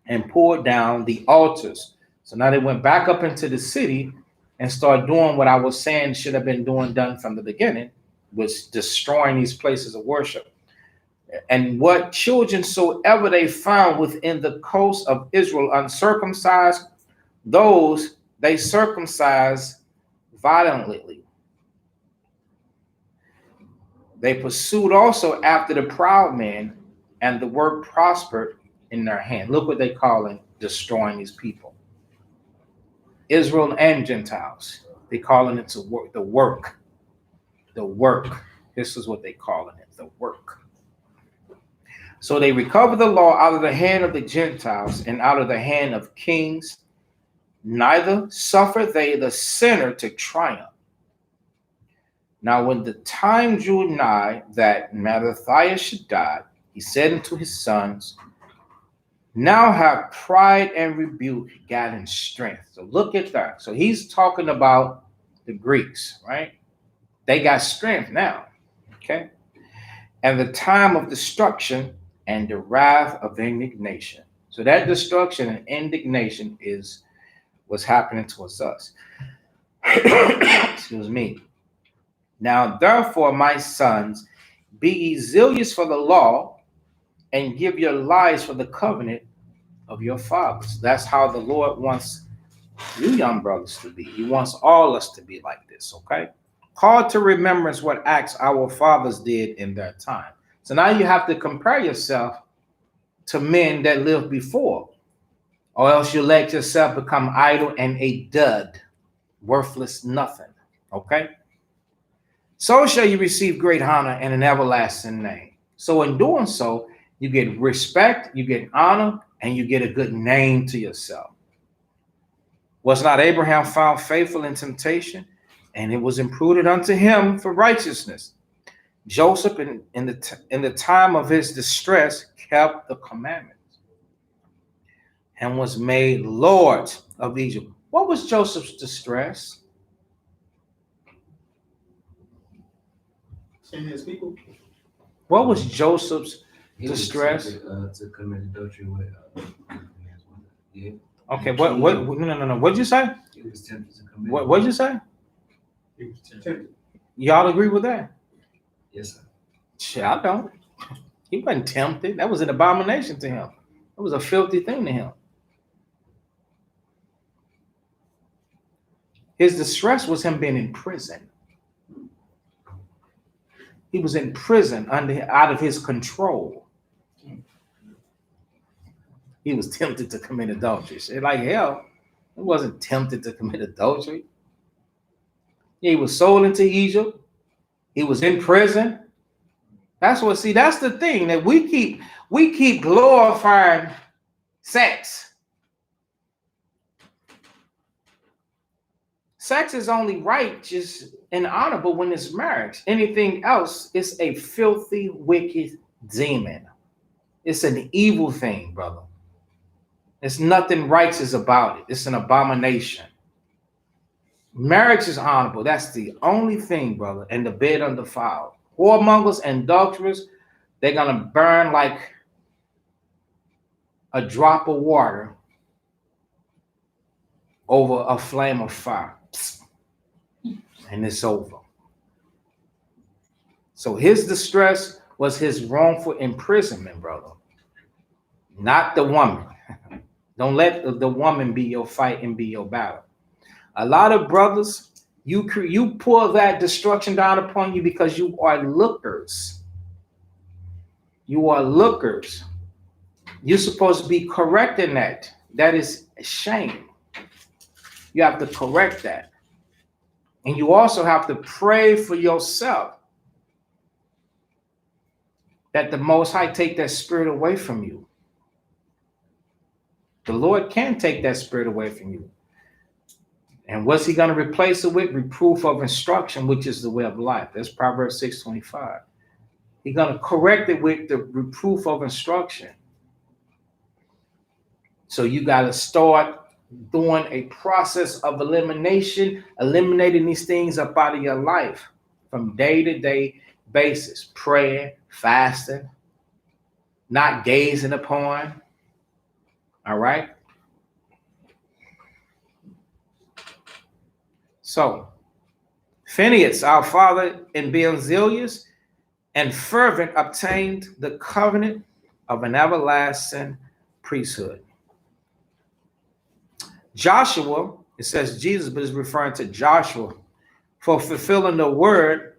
and pulled down the altars. So now they went back up into the city and started doing what I was saying should have been done from the beginning, was destroying these places of worship. And what children soever they found within the coast of Israel uncircumcised, those they circumcised violently. They pursued also after the proud men, and the work prospered in their hand. Look what they call it, destroying these people. Israel and Gentiles. They calling it the work. The work. This is what they calling it, the work. So they recovered the law out of the hand of the Gentiles and out of the hand of kings. Neither suffered they the sinner to triumph. Now when the time drew nigh that Mattathias should die, he said unto his sons, now have pride and rebuke gotten strength. So look at that. So he's talking about the Greeks, right? They got strength now, okay? And the time of destruction and the wrath of indignation. So that destruction and indignation is what's happening towards us. Excuse me. Now, therefore, my sons, be ye zealous for the law, and give your lives for the covenant of your fathers. That's how the Lord wants you young brothers to be. He wants all us to be like this, okay? Call to remembrance what acts our fathers did in their time. So now you have to compare yourself to men that lived before, or else you let yourself become idle and a dud, worthless nothing, okay? So shall you receive great honor and an everlasting name. So in doing so, you get respect, you get honor, and you get a good name to yourself. Was not Abraham found faithful in temptation? And it was imputed unto him for righteousness. Joseph, in the time of his distress, kept the commandments and was made Lord of Egypt. What was Joseph's distress? And his people. What was Joseph's He was distress? tempted, to commit adultery with. Yeah. Okay, what? No. What'd you say? He was tempted to commit. What'd you say? He was tempted. Y'all agree with that? Yes, sir. Shit, I don't. He wasn't tempted. That was an abomination to him. It was a filthy thing to him. His distress was him being in prison. He was in prison out of his control. He was tempted to commit adultery. Shit, like hell, he wasn't tempted to commit adultery. He was sold into Egypt. He was in prison. That's the thing that we keep glorifying sex. Sex is only righteous and honorable when it's marriage. Anything else is a filthy, wicked demon. It's an evil thing, brother. There's nothing righteous about it. It's an abomination. Marriage is honorable. That's the only thing, brother. And the bed undefiled. Whoremongers and adulterers, they're going to burn like a drop of water over a flame of fire. And it's over. So his distress was his wrongful imprisonment, brother. Not the woman. Don't let the woman be your fight and be your battle. A lot of brothers, you pour that destruction down upon you because you are lookers. You are lookers. You're supposed to be correcting that. That is shame. You have to correct that. And you also have to pray for yourself that the Most High take that spirit away from you. The Lord can take that spirit away from you. And what's he going to replace it with? Reproof of instruction, which is the way of life. That's Proverbs 6:25. He's going to correct it with the reproof of instruction. So you got to start doing a process of eliminating these things up out of your life from day-to-day basis. Praying, fasting, not gazing upon. All right? So, Phinehas, our father, in being zealous and fervent, obtained the covenant of an everlasting priesthood. Joshua, it says Jesus, but it's referring to Joshua, for fulfilling the word,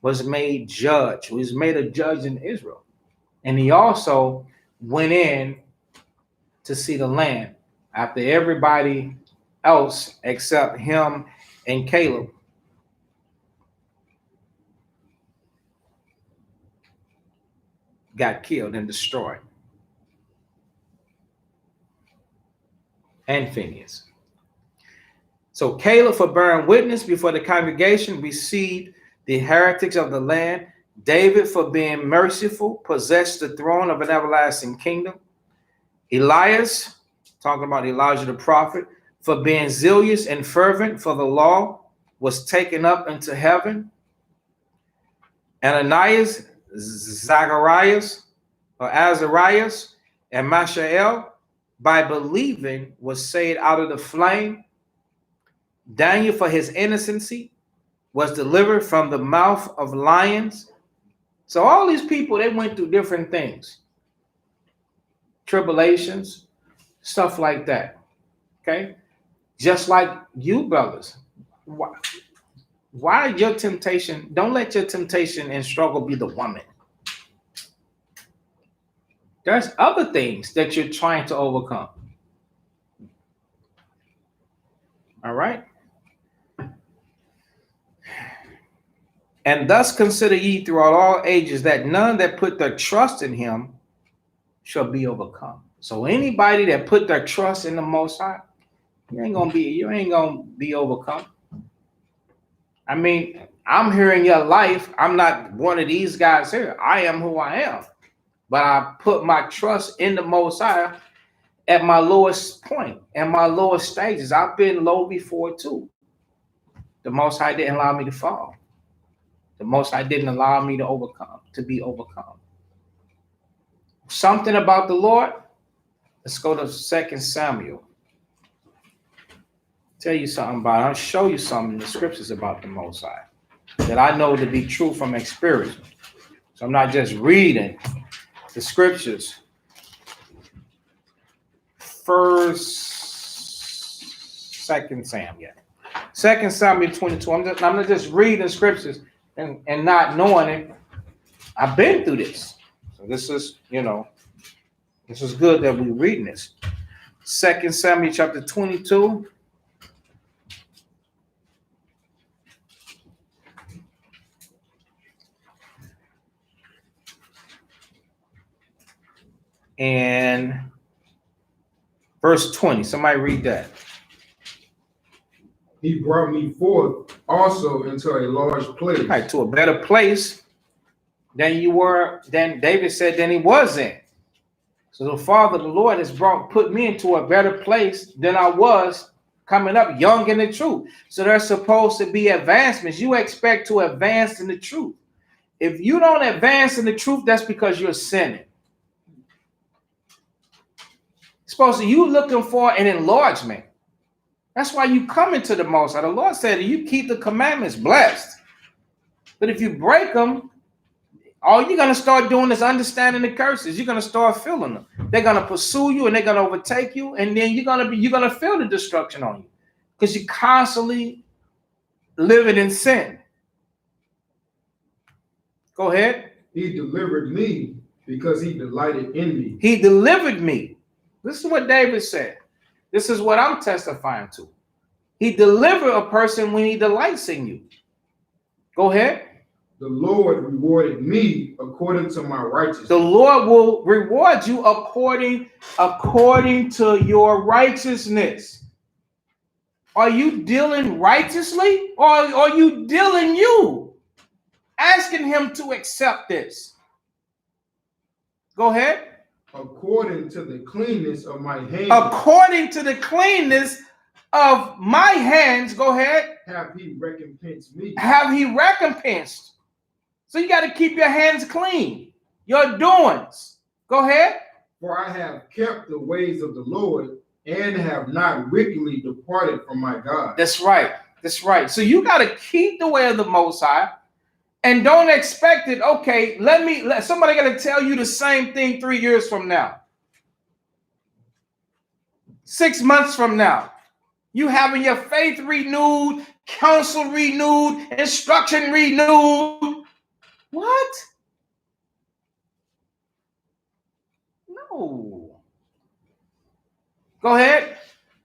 was made judge. He was made a judge in Israel. And he also went in to see the land after everybody else except him and Caleb got killed and destroyed. And Phinehas. So Caleb, for bearing witness before the congregation, received the heritage of the land. David, for being merciful, possessed the throne of an everlasting kingdom. Elias, talking about Elijah the prophet, for being zealous and fervent for the law, was taken up into heaven. Ananias, Zacharias, or Azarias, and Mishael, by believing, was saved out of the flame. Daniel, for his innocency, was delivered from the mouth of lions. So all these people, they went through different things, tribulations, stuff like that. Okay, just like you, brothers. Why your temptation? Don't let your temptation and struggle be the woman. There's other things that you're trying to overcome. All right. And thus consider ye throughout all ages that none that put their trust in him shall be overcome. So anybody that put their trust in the Most High, you ain't gonna be overcome. I mean, I'm here in your life. I'm not one of these guys here. I am who I am. But I put my trust in the Most High at my lowest point, at my lowest stages. I've been low before too. The Most High didn't allow me to fall. The Most High didn't allow me to be overcome. Something about the Lord. Let's go to 2 Samuel. Tell you something about it. I'll show you something in the scriptures about the Most High that I know to be true from experience. So I'm not just reading the scriptures. 2 Samuel. 2 Samuel 22. I'm not just reading scriptures and not knowing it. I've been through this. So this is, this is good that we're reading this. 2 Samuel chapter 22. And verse 20. Somebody read that. He brought me forth also into a large place. All right, to a better place than David said, than he was in. So the Father, the Lord, has put me into a better place than I was coming up young in the truth. So there's supposed to be advancements. You expect to advance in the truth. If you don't advance in the truth, that's because you're sinning. You looking for an enlargement. That's why you come into the Most High. The Lord said, you keep the commandments, blessed. But if you break them, all you're going to start doing is understanding the curses. You're going to start feeling them. They're going to pursue you and they're going to overtake you. And then you're going to feel the destruction on you because you're constantly living in sin. Go ahead. He delivered me because he delighted in me. He delivered me. This is what David said. This is what I'm testifying to. He delivered a person when he delights in you. Go ahead. The Lord rewarded me according to my righteousness. The Lord will reward you according to your righteousness. Are you dealing righteously or are you dealing you? Asking him to accept this. Go ahead. According to the cleanness of my hands. According to the cleanness of my hands. Go ahead. Have he recompensed me. Have he recompensed. So you got to keep your hands clean. Your doings. Go ahead. For I have kept the ways of the Lord and have not wickedly departed from my God. That's right. That's right. So you got to keep the way of the Most High and don't expect it. Okay, somebody got to tell you the same thing 3 years from now. 6 months from now. You having your faith renewed, counsel renewed, instruction renewed. What? No. Go ahead.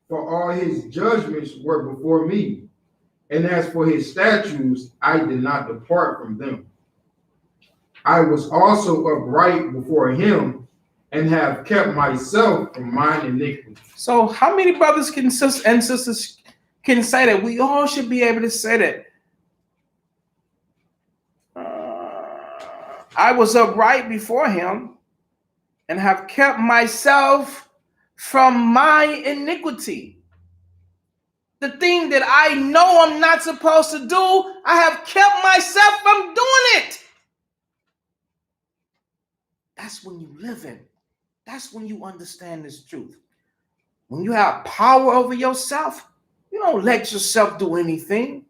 For all his judgments were before me, and as for his statutes, I did not depart from them. I was also upright before him, and have kept myself from mine iniquity. So how many brothers and sisters can say that? We all should be able to say that. I was upright before him and have kept myself from my iniquity. The thing that I know I'm not supposed to do, I have kept myself from doing it. That's when you live in. That's when you understand this truth. When you have power over yourself, you don't let yourself do anything.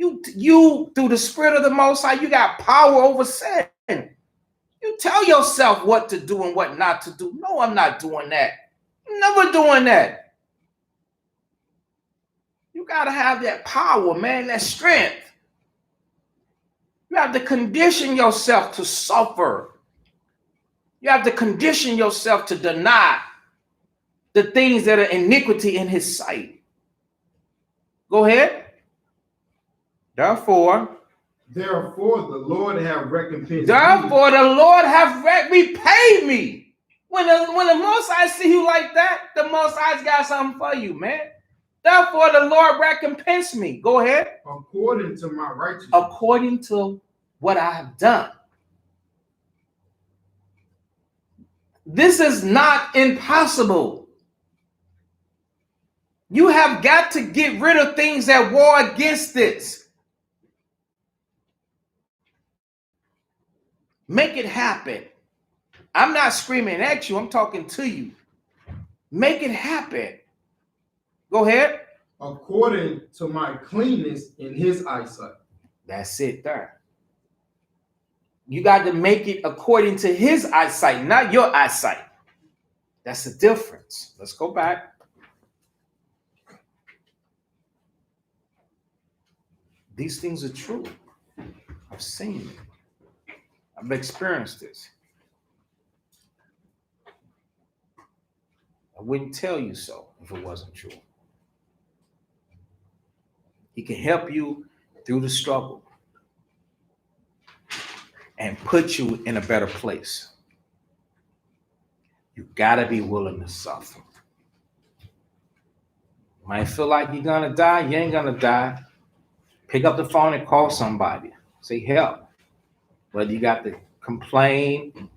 You through the Spirit of the Most High, you got power over sin. You tell yourself what to do and what not to do. No, I'm not doing that. I'm never doing that. You got to have that power, man, that strength. You have to condition yourself to suffer. You have to condition yourself to deny the things that are iniquity in his sight. Go ahead. Therefore, the Lord have recompensed therefore, the Lord have repaid me. When the Most High see you like that, the Most High's got something for you, man. Therefore, the Lord recompense me. Go ahead. According to my righteousness. According to what I have done. This is not impossible. You have got to get rid of things that war against this. Make it happen. I'm not screaming at you. I'm talking to you. Make it happen. Go ahead. According to my cleanness in his eyesight. That's it there. You got to make it according to his eyesight, not your eyesight. That's the difference. Let's go back. These things are true. I've seen it. I've experienced this. I wouldn't tell you so if it wasn't true. He can help you through the struggle and put you in a better place. You gotta be willing to suffer. You might feel like you're gonna die, you ain't gonna die. Pick up the phone and call somebody. Say help. Whether you got to complain,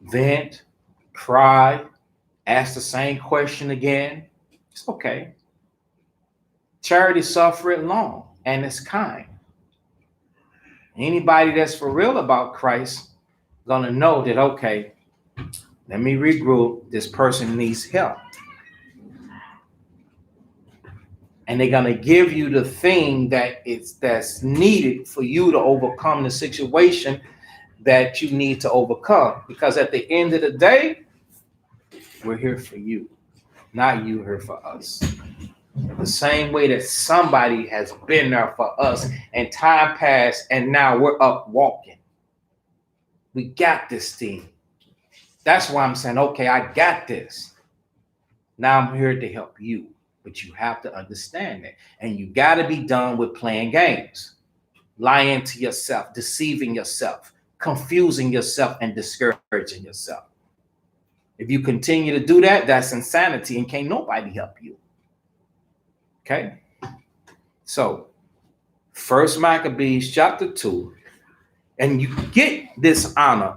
vent, cry, ask the same question again, it's okay. Charity suffereth long and it's kind. Anybody that's for real about Christ gonna know that, okay, let me regroup. This person needs help. And they're gonna give you the thing that's needed for you to overcome the situation that you need to overcome. Because at the end of the day, we're here for you, not you here for us. The same way that somebody has been there for us and time passed and now we're up walking. We got this thing. That's why I'm saying, okay, I got this. Now I'm here to help you. But you have to understand that. And you got to be done with playing games, lying to yourself, deceiving yourself, confusing yourself, and discouraging yourself. If you continue to do that, that's insanity and can't nobody help you. Okay? So, 1 Maccabees chapter 2, and you get this honor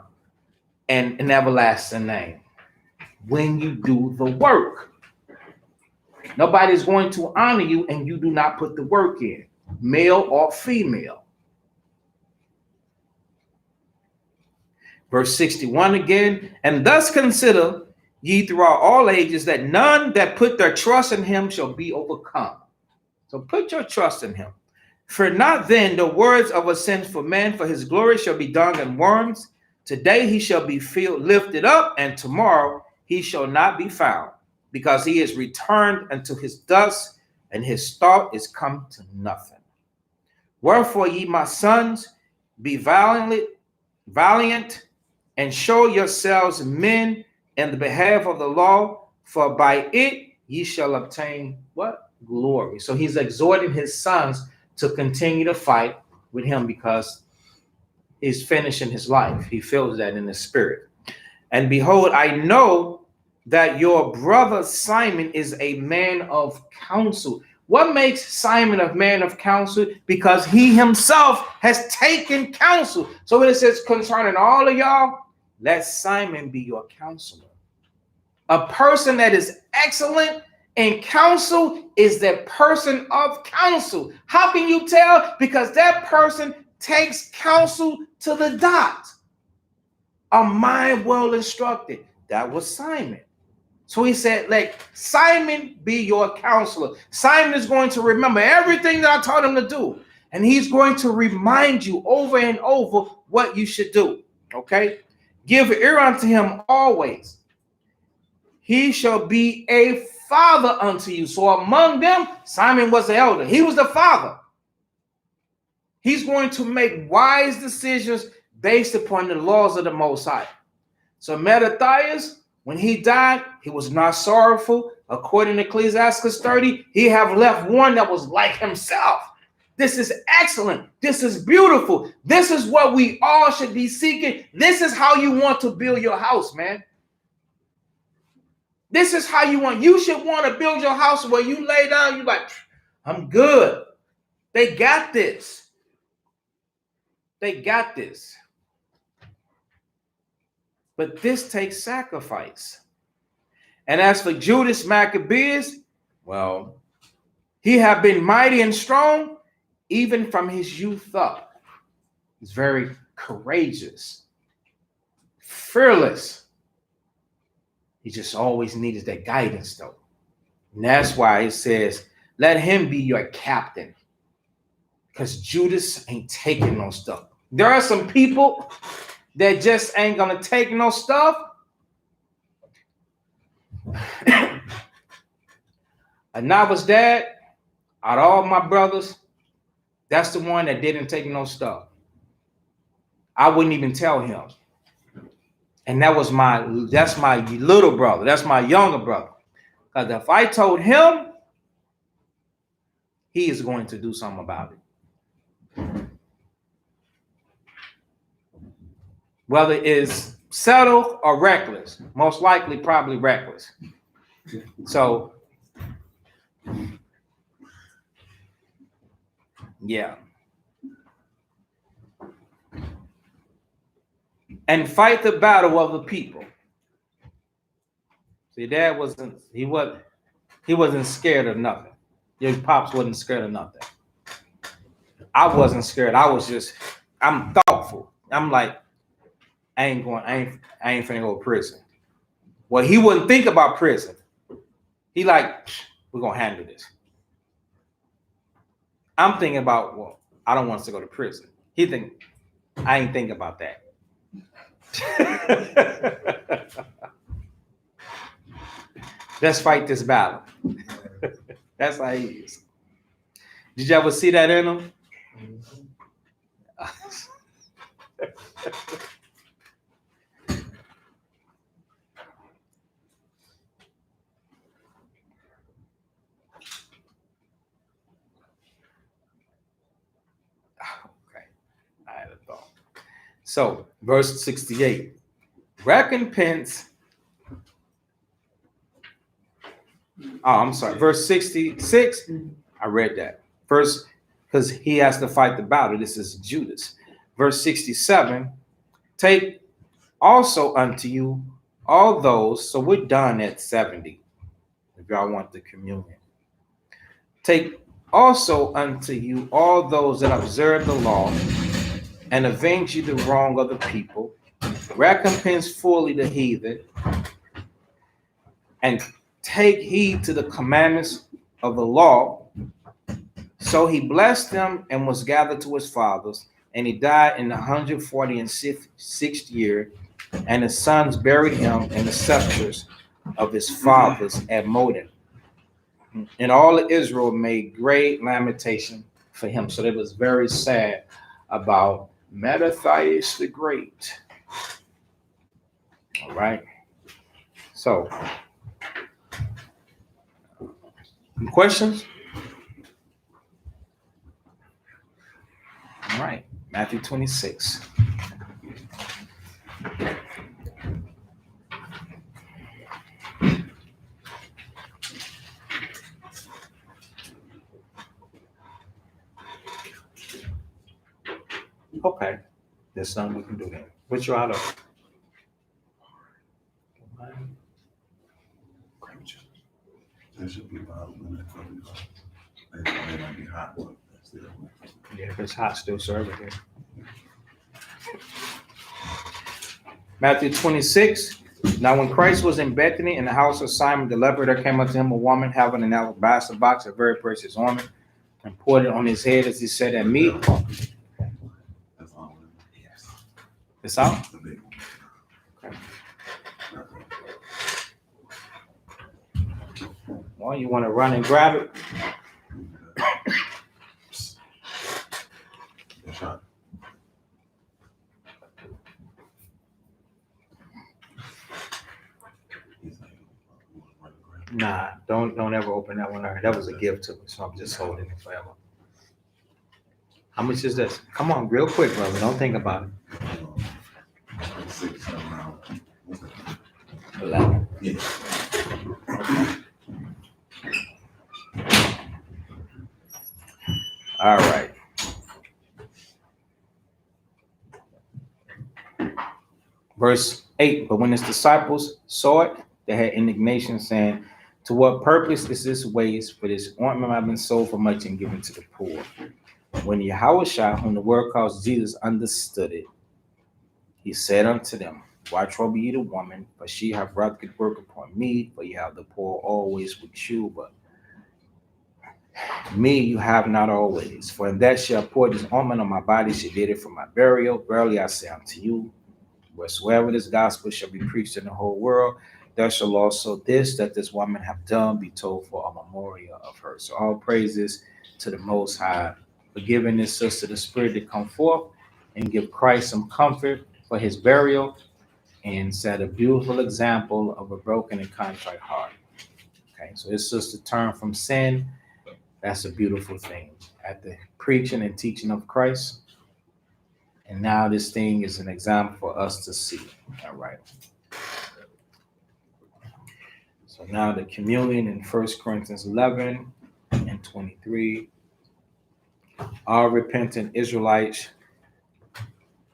and an everlasting name when you do the work. Nobody's going to honor you and you do not put the work in, male or female. Verse 61 again, and thus consider ye throughout all ages that none that put their trust in him shall be overcome. So put your trust in him. For not then the words of a sinful man, for his glory shall be dung and worms. Today he shall be lifted up, and tomorrow he shall not be found, because he is returned unto his dust, and his thought is come to nothing. Wherefore, ye my sons, be valiant, and show yourselves men in the behalf of the law, for by it ye shall obtain what? Glory. So he's exhorting his sons to continue to fight with him because he's finishing his life. He feels that in his spirit. And behold, I know that your brother Simon is a man of counsel. What makes Simon a man of counsel? Because he himself has taken counsel. So when it says concerning all of y'all, let Simon be your counselor. A person that is excellent in counsel is the person of counsel. How can you tell? Because that person takes counsel to the dot. A mind well instructed. That was Simon. So he said, let Simon be your counselor. Simon is going to remember everything that I taught him to do. And he's going to remind you over and over what you should do. Okay? Give ear unto him always. He shall be a father unto you. So among them, Simon was the elder. He was the father. He's going to make wise decisions based upon the laws of the Most High. So Mattathias, when he died, he was not sorrowful. According to Ecclesiastes 30, he have left one that was like himself. This is excellent. This is beautiful. This is what we all should be seeking. This is how you want to build your house, man. This is how you should want to build your house where you lay down, you're like, I'm good. They got this. They got this. But this takes sacrifice. And as for Judas Maccabeus, well, he had been mighty and strong even from his youth up. He's very courageous, fearless. He just always needed that guidance, though. And that's why it says, let him be your captain. Because Judas ain't taking no stuff. There are some people that just ain't going to take no stuff. And I was dad, out of all my brothers, that's the one that didn't take no stuff. I wouldn't even tell him. And that's my little brother. That's my younger brother. Because if I told him, he is going to do something about it. Whether it's subtle or reckless, most likely probably reckless. So, yeah. And fight the battle of the people. See, Dad wasn't scared of nothing. Your pops wasn't scared of nothing. I wasn't scared. I'm thoughtful. I'm like, I ain't finna go to prison. Well, he wouldn't think about prison. He like, we're gonna handle this. I'm thinking about, well, I don't want us to go to prison. He think, I ain't thinking about that. Let's fight this battle. That's how he is. Did you ever see that in him? Okay, I had a thought. So, verse 68. Recompense. Oh, I'm sorry. Verse 66. I read that. First, because he has to fight the battle. This is Judas. Verse 67. Take also unto you all those. So we're done at 70. If y'all want the communion. Take also unto you all those that observe the law and avenge you the wrong of the people. Recompense fully the heathen. And take heed to the commandments of the law. So he blessed them and was gathered to his fathers, and he died in the 146th year, and his sons buried him in the sepulchres of his fathers at Modin. And all of Israel made great lamentation for him. So they was very sad about Mattathias the Great. All right. So, any questions? All right. Matthew 26. Okay. There's something we can do here. Which you out of? That should be about when they come. They might be hot, but still. Yeah, if it's hot, still serve it here. Matthew 26. Now, when Christ was in Bethany in the house of Simon the leper, there came unto him a woman having an alabaster box of very precious ointment and poured it on his head as he said at meat. That's all. Yes. It's out. The big one. Well, you want to run and grab it? Good shot. He's like, you wanna run and grab Nah, don't ever open that one. That was a gift to me, so I'm just holding it forever. How much is this? Come on, real quick, brother. Don't think about it. it? 6, 7 hours. What's that? 11. Yeah. All right. Verse 8, but when his disciples saw it, they had indignation, saying, to what purpose is this waste? For this ointment have been sold for much and given to the poor. When Yahushua, whom the word calls Jesus, understood it, he said unto them, why trouble ye the woman? For she hath wrought good work upon me, for ye have the poor always with you, but me you have not always. For in that she hath poured this ointment on my body, she did it for my burial. Verily I say unto you, wheresoever this gospel shall be preached in the whole world, there shall also this that this woman have done be told for a memorial of her. So all praises to the Most High for giving this sister the spirit to come forth and give Christ some comfort for his burial and set a beautiful example of a broken and contrite heart. Okay, so his sister turned from sin. That's a beautiful thing. At the preaching and teaching of Christ. And now this thing is an example for us to see. All right. So now the communion in 1 Corinthians 11 and 23. All repentant Israelites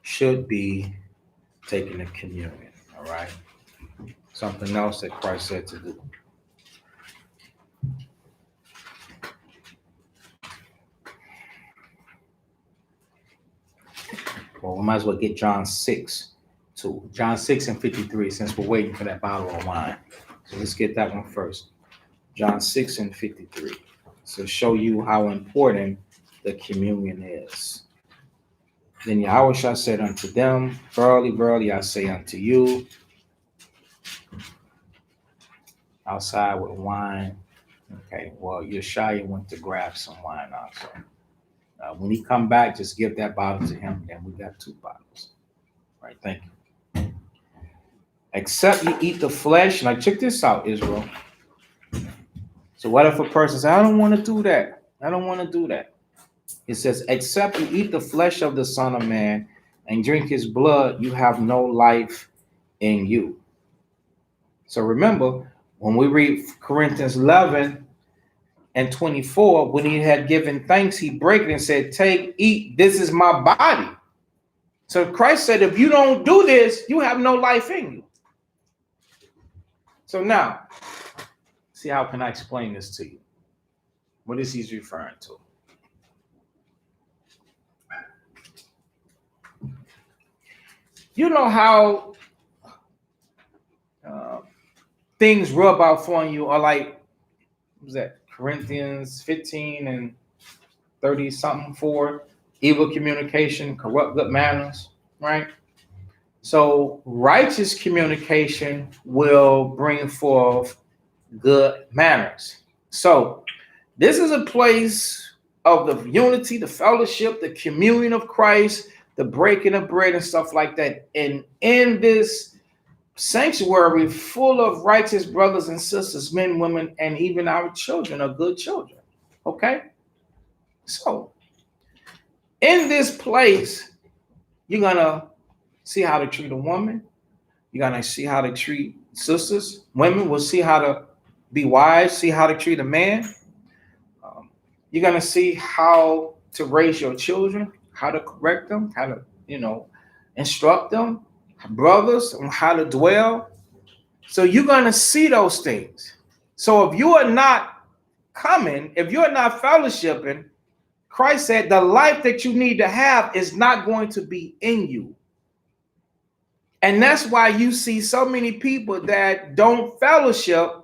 should be taking the communion. All right. Something else that Christ said to do. Well, we might as well get John 6 too. John 6 and 53, since we're waiting for that bottle of wine. So let's get that one first. John 6 and 53. So show you how important the communion is. Then Yahushua said unto them, verily, verily, I say unto you, outside with wine. Okay, well, Yeshua went to grab some wine also. When he come back, just give that bottle to him. Then we got 2 bottles. All right, thank you. Except you eat the flesh. Now check this out, Israel. So what if a person says, I don't want to do that. I don't want to do that. It says, except you eat the flesh of the Son of Man and drink his blood, you have no life in you. So remember, when we read Corinthians 11 and 24, when he had given thanks, he broke it and said, take, eat, this is my body. So Christ said, if you don't do this, you have no life in you. So now, see, how can I explain this to you? What is he referring to? You know how things rub off on you, or like, what was that? Corinthians 15 and 30 something 4, evil communication, corrupt good manners, right? So righteous communication will bring forth good manners. So this is a place of the unity, the fellowship, the communion of Christ, the breaking of bread and stuff like that. And in this sanctuary full of righteous brothers and sisters, men, women, and even our children are good children. Okay? So in this place, you're going to see how to treat a woman. You're going to see how to treat sisters. Women will see how to be wise, see how to treat a man. You're going to see how to raise your children, how to correct them, how to, instruct them, brothers, on how to dwell. So you're going to see those things. So if you are not coming, if you're not fellowshipping, Christ said the life that you need to have is not going to be in you. And that's why you see so many people that don't fellowship,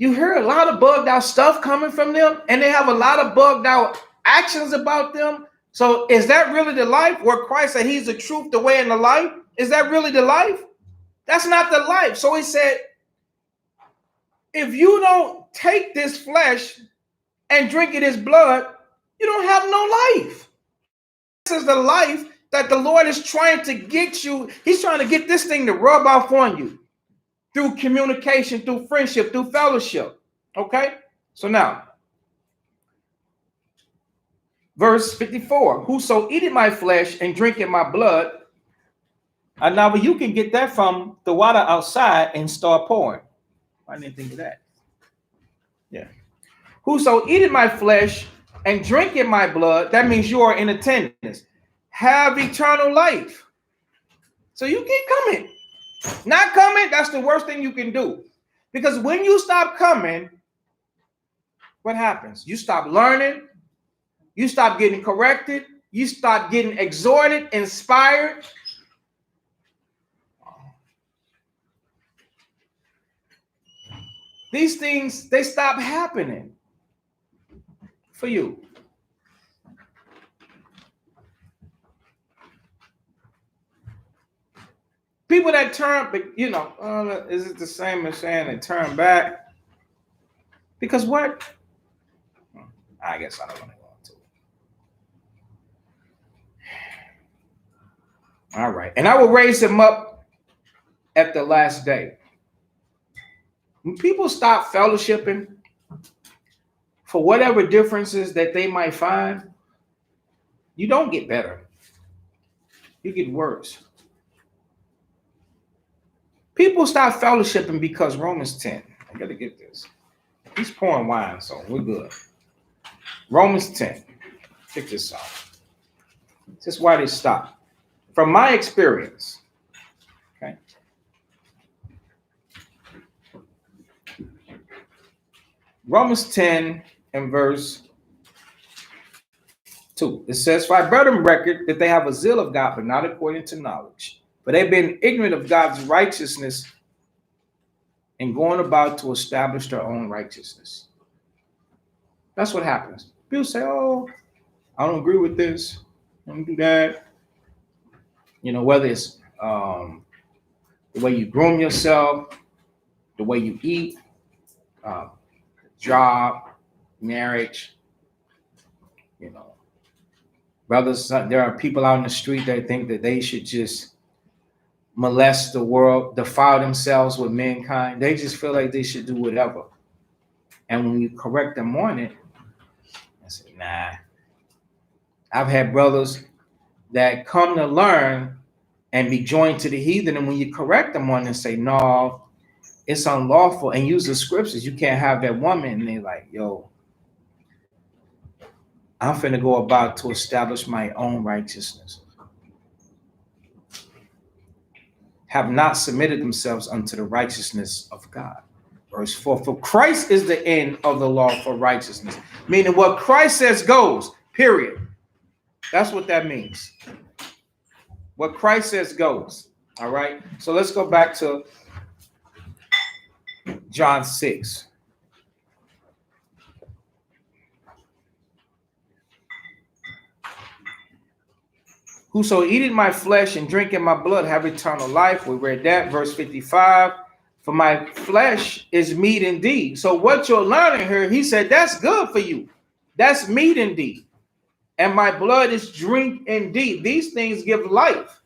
You hear a lot of bugged out stuff coming from them, and they have a lot of bugged out actions about them. So is that really the life where Christ said he's the truth, the way, and the life? Is that really the life? That's not the life. So he said, if you don't take this flesh and drink it as blood, you don't have no life. This is the life that the Lord is trying to get you. He's trying to get this thing to rub off on you through communication, through friendship, through fellowship. Okay? So now, verse 54, whoso eateth my flesh and drinketh my blood, and now you can get that from the water outside and start pouring. I didn't think of that. Yeah. Whoso eateth my flesh and drinketh my blood, that means you are in attendance, have eternal life. So you keep coming. Not coming, that's the worst thing you can do. Because when you stop coming, what happens? You stop learning, you stop getting corrected, you stop getting exhorted, inspired. These things, they stop happening for you. People that turn, but you know, is it the same as saying they turn back? Because what? I guess I don't want to go into it. All right. And I will raise him up at the last day. When people stop fellowshipping for whatever differences that they might find, you don't get better. You get worse. People stop fellowshipping because Romans 10. I got to get this. He's pouring wine, so we're good. Romans 10. Check this out. This is why they stop. From my experience, okay? Romans 10 and verse 2. It says, for I bear them record that they have a zeal of God, but not according to knowledge. But they've been ignorant of God's righteousness and going about to establish their own righteousness. That's what happens. People say, oh, I don't agree with this. I don't do that. You know, whether it's the way you groom yourself, the way you eat, job, marriage, you know. Brothers, there are people out in the street that think that they should just molest the world, defile themselves with mankind. They just feel like they should do whatever. And when you correct them on it, I say, nah. I've had brothers that come to learn and be joined to the heathen, and when you correct them on it and say, no, it's unlawful, and use the scriptures, you can't have that woman, and they're like, yo, I'm finna go about to establish my own righteousness. Have not submitted themselves unto the righteousness of God. Verse 4, for Christ is the end of the law for righteousness. Meaning what Christ says goes, period. That's what that means. What Christ says goes. All right. So let's go back to John 6. Whoso eateth my flesh and drinketh my blood have eternal life. We read that, verse 55. For my flesh is meat indeed. So what you're learning here, he said, that's good for you. That's meat indeed. And my blood is drink indeed. These things give life.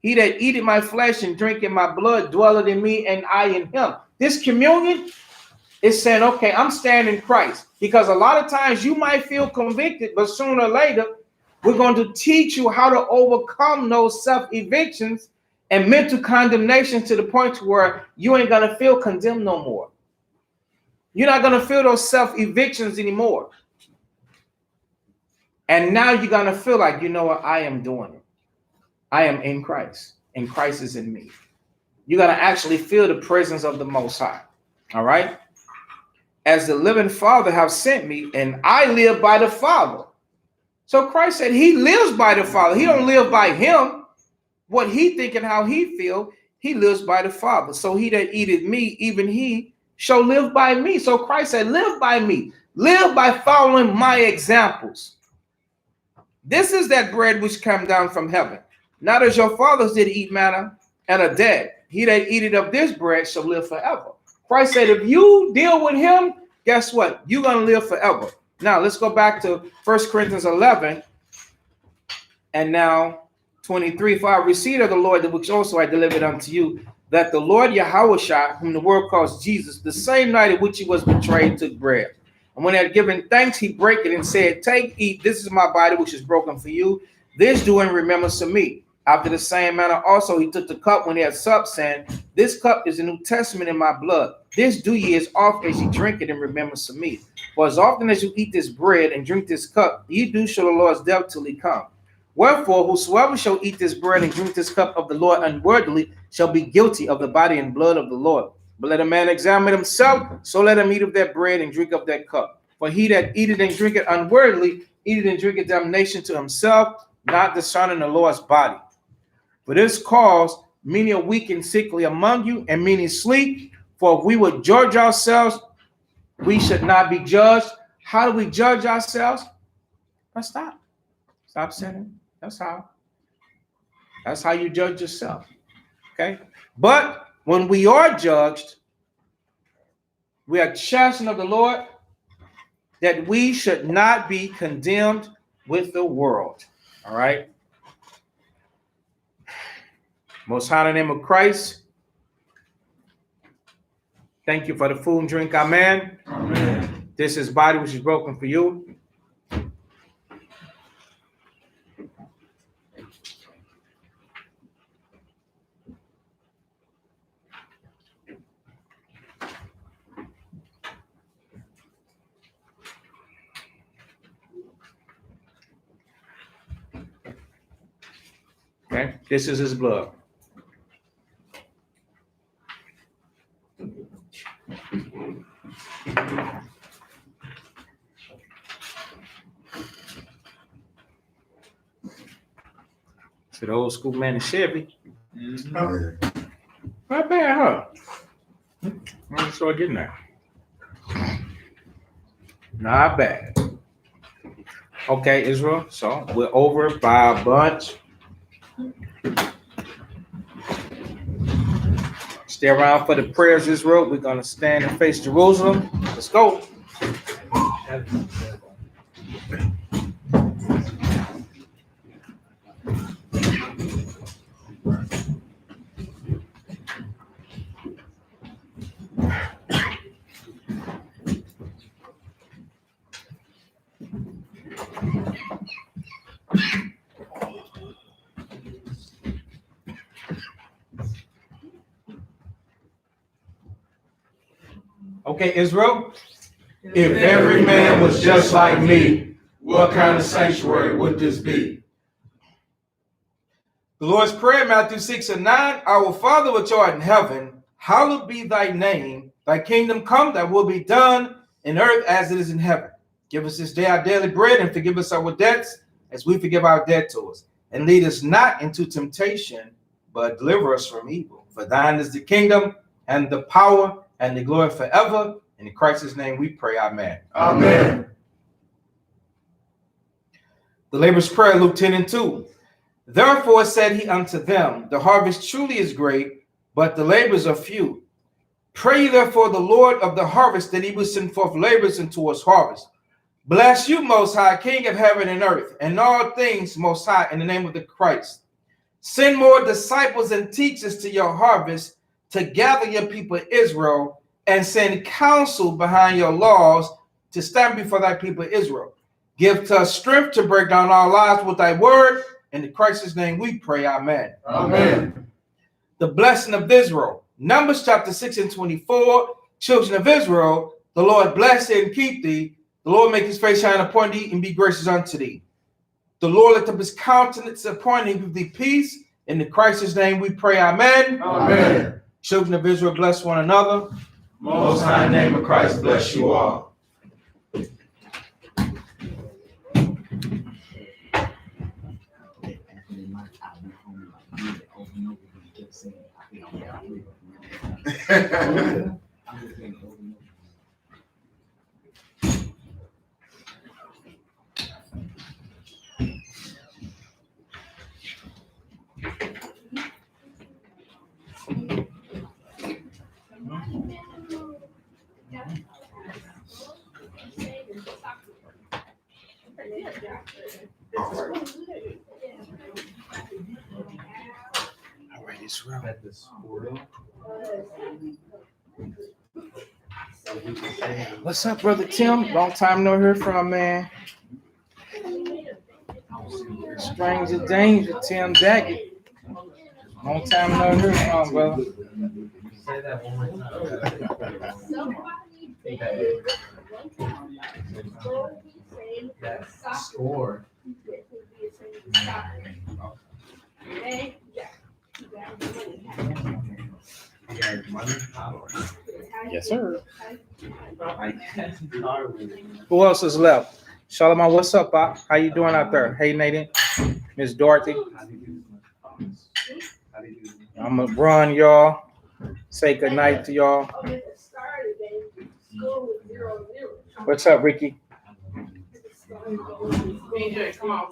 He that eateth my flesh and drinketh my blood dwelleth in me, and I in him. This communion is saying, okay, I'm standing in Christ. Because a lot of times you might feel convicted, but sooner or later, we're going to teach you how to overcome those self-evictions and mental condemnation to the point where you ain't going to feel condemned no more. You're not going to feel those self-evictions anymore. And now you're going to feel like, you know what, I am doing it. I am in Christ, and Christ is in me. You're going to actually feel the presence of the Most High. All right? As the living Father have sent me, and I live by the Father. So Christ said he lives by the Father. He don't live by him. What he think and how he feel, he lives by the Father. So he that eateth me, even he shall live by me. So Christ said, live by me. Live by following my examples. This is that bread which came down from heaven. Not as your fathers did eat manna and are dead. He that eateth of this bread shall live forever. Christ said, if you deal with him, guess what? You're going to live forever. Now, let's go back to 1 Corinthians 11 and now 23. For I received of the Lord that which also I delivered unto you, that the Lord Yahushua, whom the world calls Jesus, the same night in which he was betrayed, took bread. And when he had given thanks, he brake it and said, take, eat, this is my body which is broken for you. This do in remembrance of me. After the same manner also he took the cup when he had supped, saying, this cup is the New Testament in my blood. This do ye as oft as ye drink it in remembrance of me. For as often as you eat this bread and drink this cup, ye do show the Lord's death till he come. Wherefore, whosoever shall eat this bread and drink this cup of the Lord unworthily shall be guilty of the body and blood of the Lord. But let a man examine himself, so let him eat of that bread and drink of that cup. For he that eateth and drinketh unworthily, eateth and drinketh damnation to himself, not discerning the Lord's body. For this cause many are weak and sickly among you, and many sleep. For if we would judge ourselves, we should not be judged. How do we judge ourselves? Let's stop sinning. That's how you judge yourself. Okay. But when we are judged, we are chastened of the Lord, that we should not be condemned with the world. All right. Most high in the name of Christ, thank you for the food and drink. Amen. Amen. This is body which is broken for you. Okay, this is his blood. To the old school man in Chevy. Yeah. Not bad, huh? I'm gonna start getting there. Not bad. Okay, Israel. So we're over by a bunch. Stay around for the prayers, Israel. We're gonna stand and face Jerusalem. Let's go. Okay, Israel. If every man was just like me, what kind of sanctuary would this be? The Lord's Prayer, Matthew 6 and 9. Our Father which art in heaven, hallowed be thy name. Thy kingdom come, thy will be done in earth as it is in heaven. Give us this day our daily bread, and forgive us our debts as we forgive our debtors. And lead us not into temptation, but deliver us from evil. For thine is the kingdom and the power and the glory forever. In Christ's name we pray, amen. Amen. The laborer's prayer, Luke 10 and 2. Therefore said he unto them, the harvest truly is great, but the laborers are few. Pray ye therefore the Lord of the harvest, that he will send forth laborers into his harvest. Bless you, Most High, King of heaven and earth, and all things, Most High, in the name of the Christ. Send more disciples and teachers to your harvest, to gather your people Israel, and send counsel behind your laws, to stand before thy people Israel. Give to us strength to break down our lives with thy word. In Christ's name we pray, amen. Amen. The blessing of Israel. Numbers chapter 6 and 24. Children of Israel, the Lord bless thee and keep thee. The Lord make his face shine upon thee and be gracious unto thee. The Lord lift up his countenance upon thee and give thee peace. In Christ's name we pray, amen. Amen. Children of Israel, bless one another. Most high name of Christ bless you all. I'm just Israel. At the school. What's up, brother Tim? Long time no hear from, man. Stranger danger, Tim Daggett. Long time no hear from, brother. Say that one more time. That score. Yes, sir. I guess Darwin. Who else is left? Shalom, what's up, Bob? How you doing out there? Hey, Nathan, Miss Dorothy. How do you do this? How do you do this? I'm gonna run, y'all. Say good night to y'all. What's up, Ricky? BJ, come on.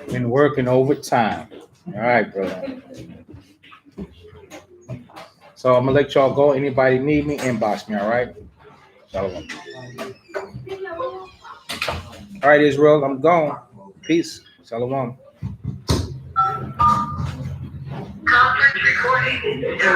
Been working overtime. All right, brother. So I'm gonna let y'all go. Anybody need me, inbox me, all right? Shalom. All right, Israel, I'm gone. Peace. Shalom.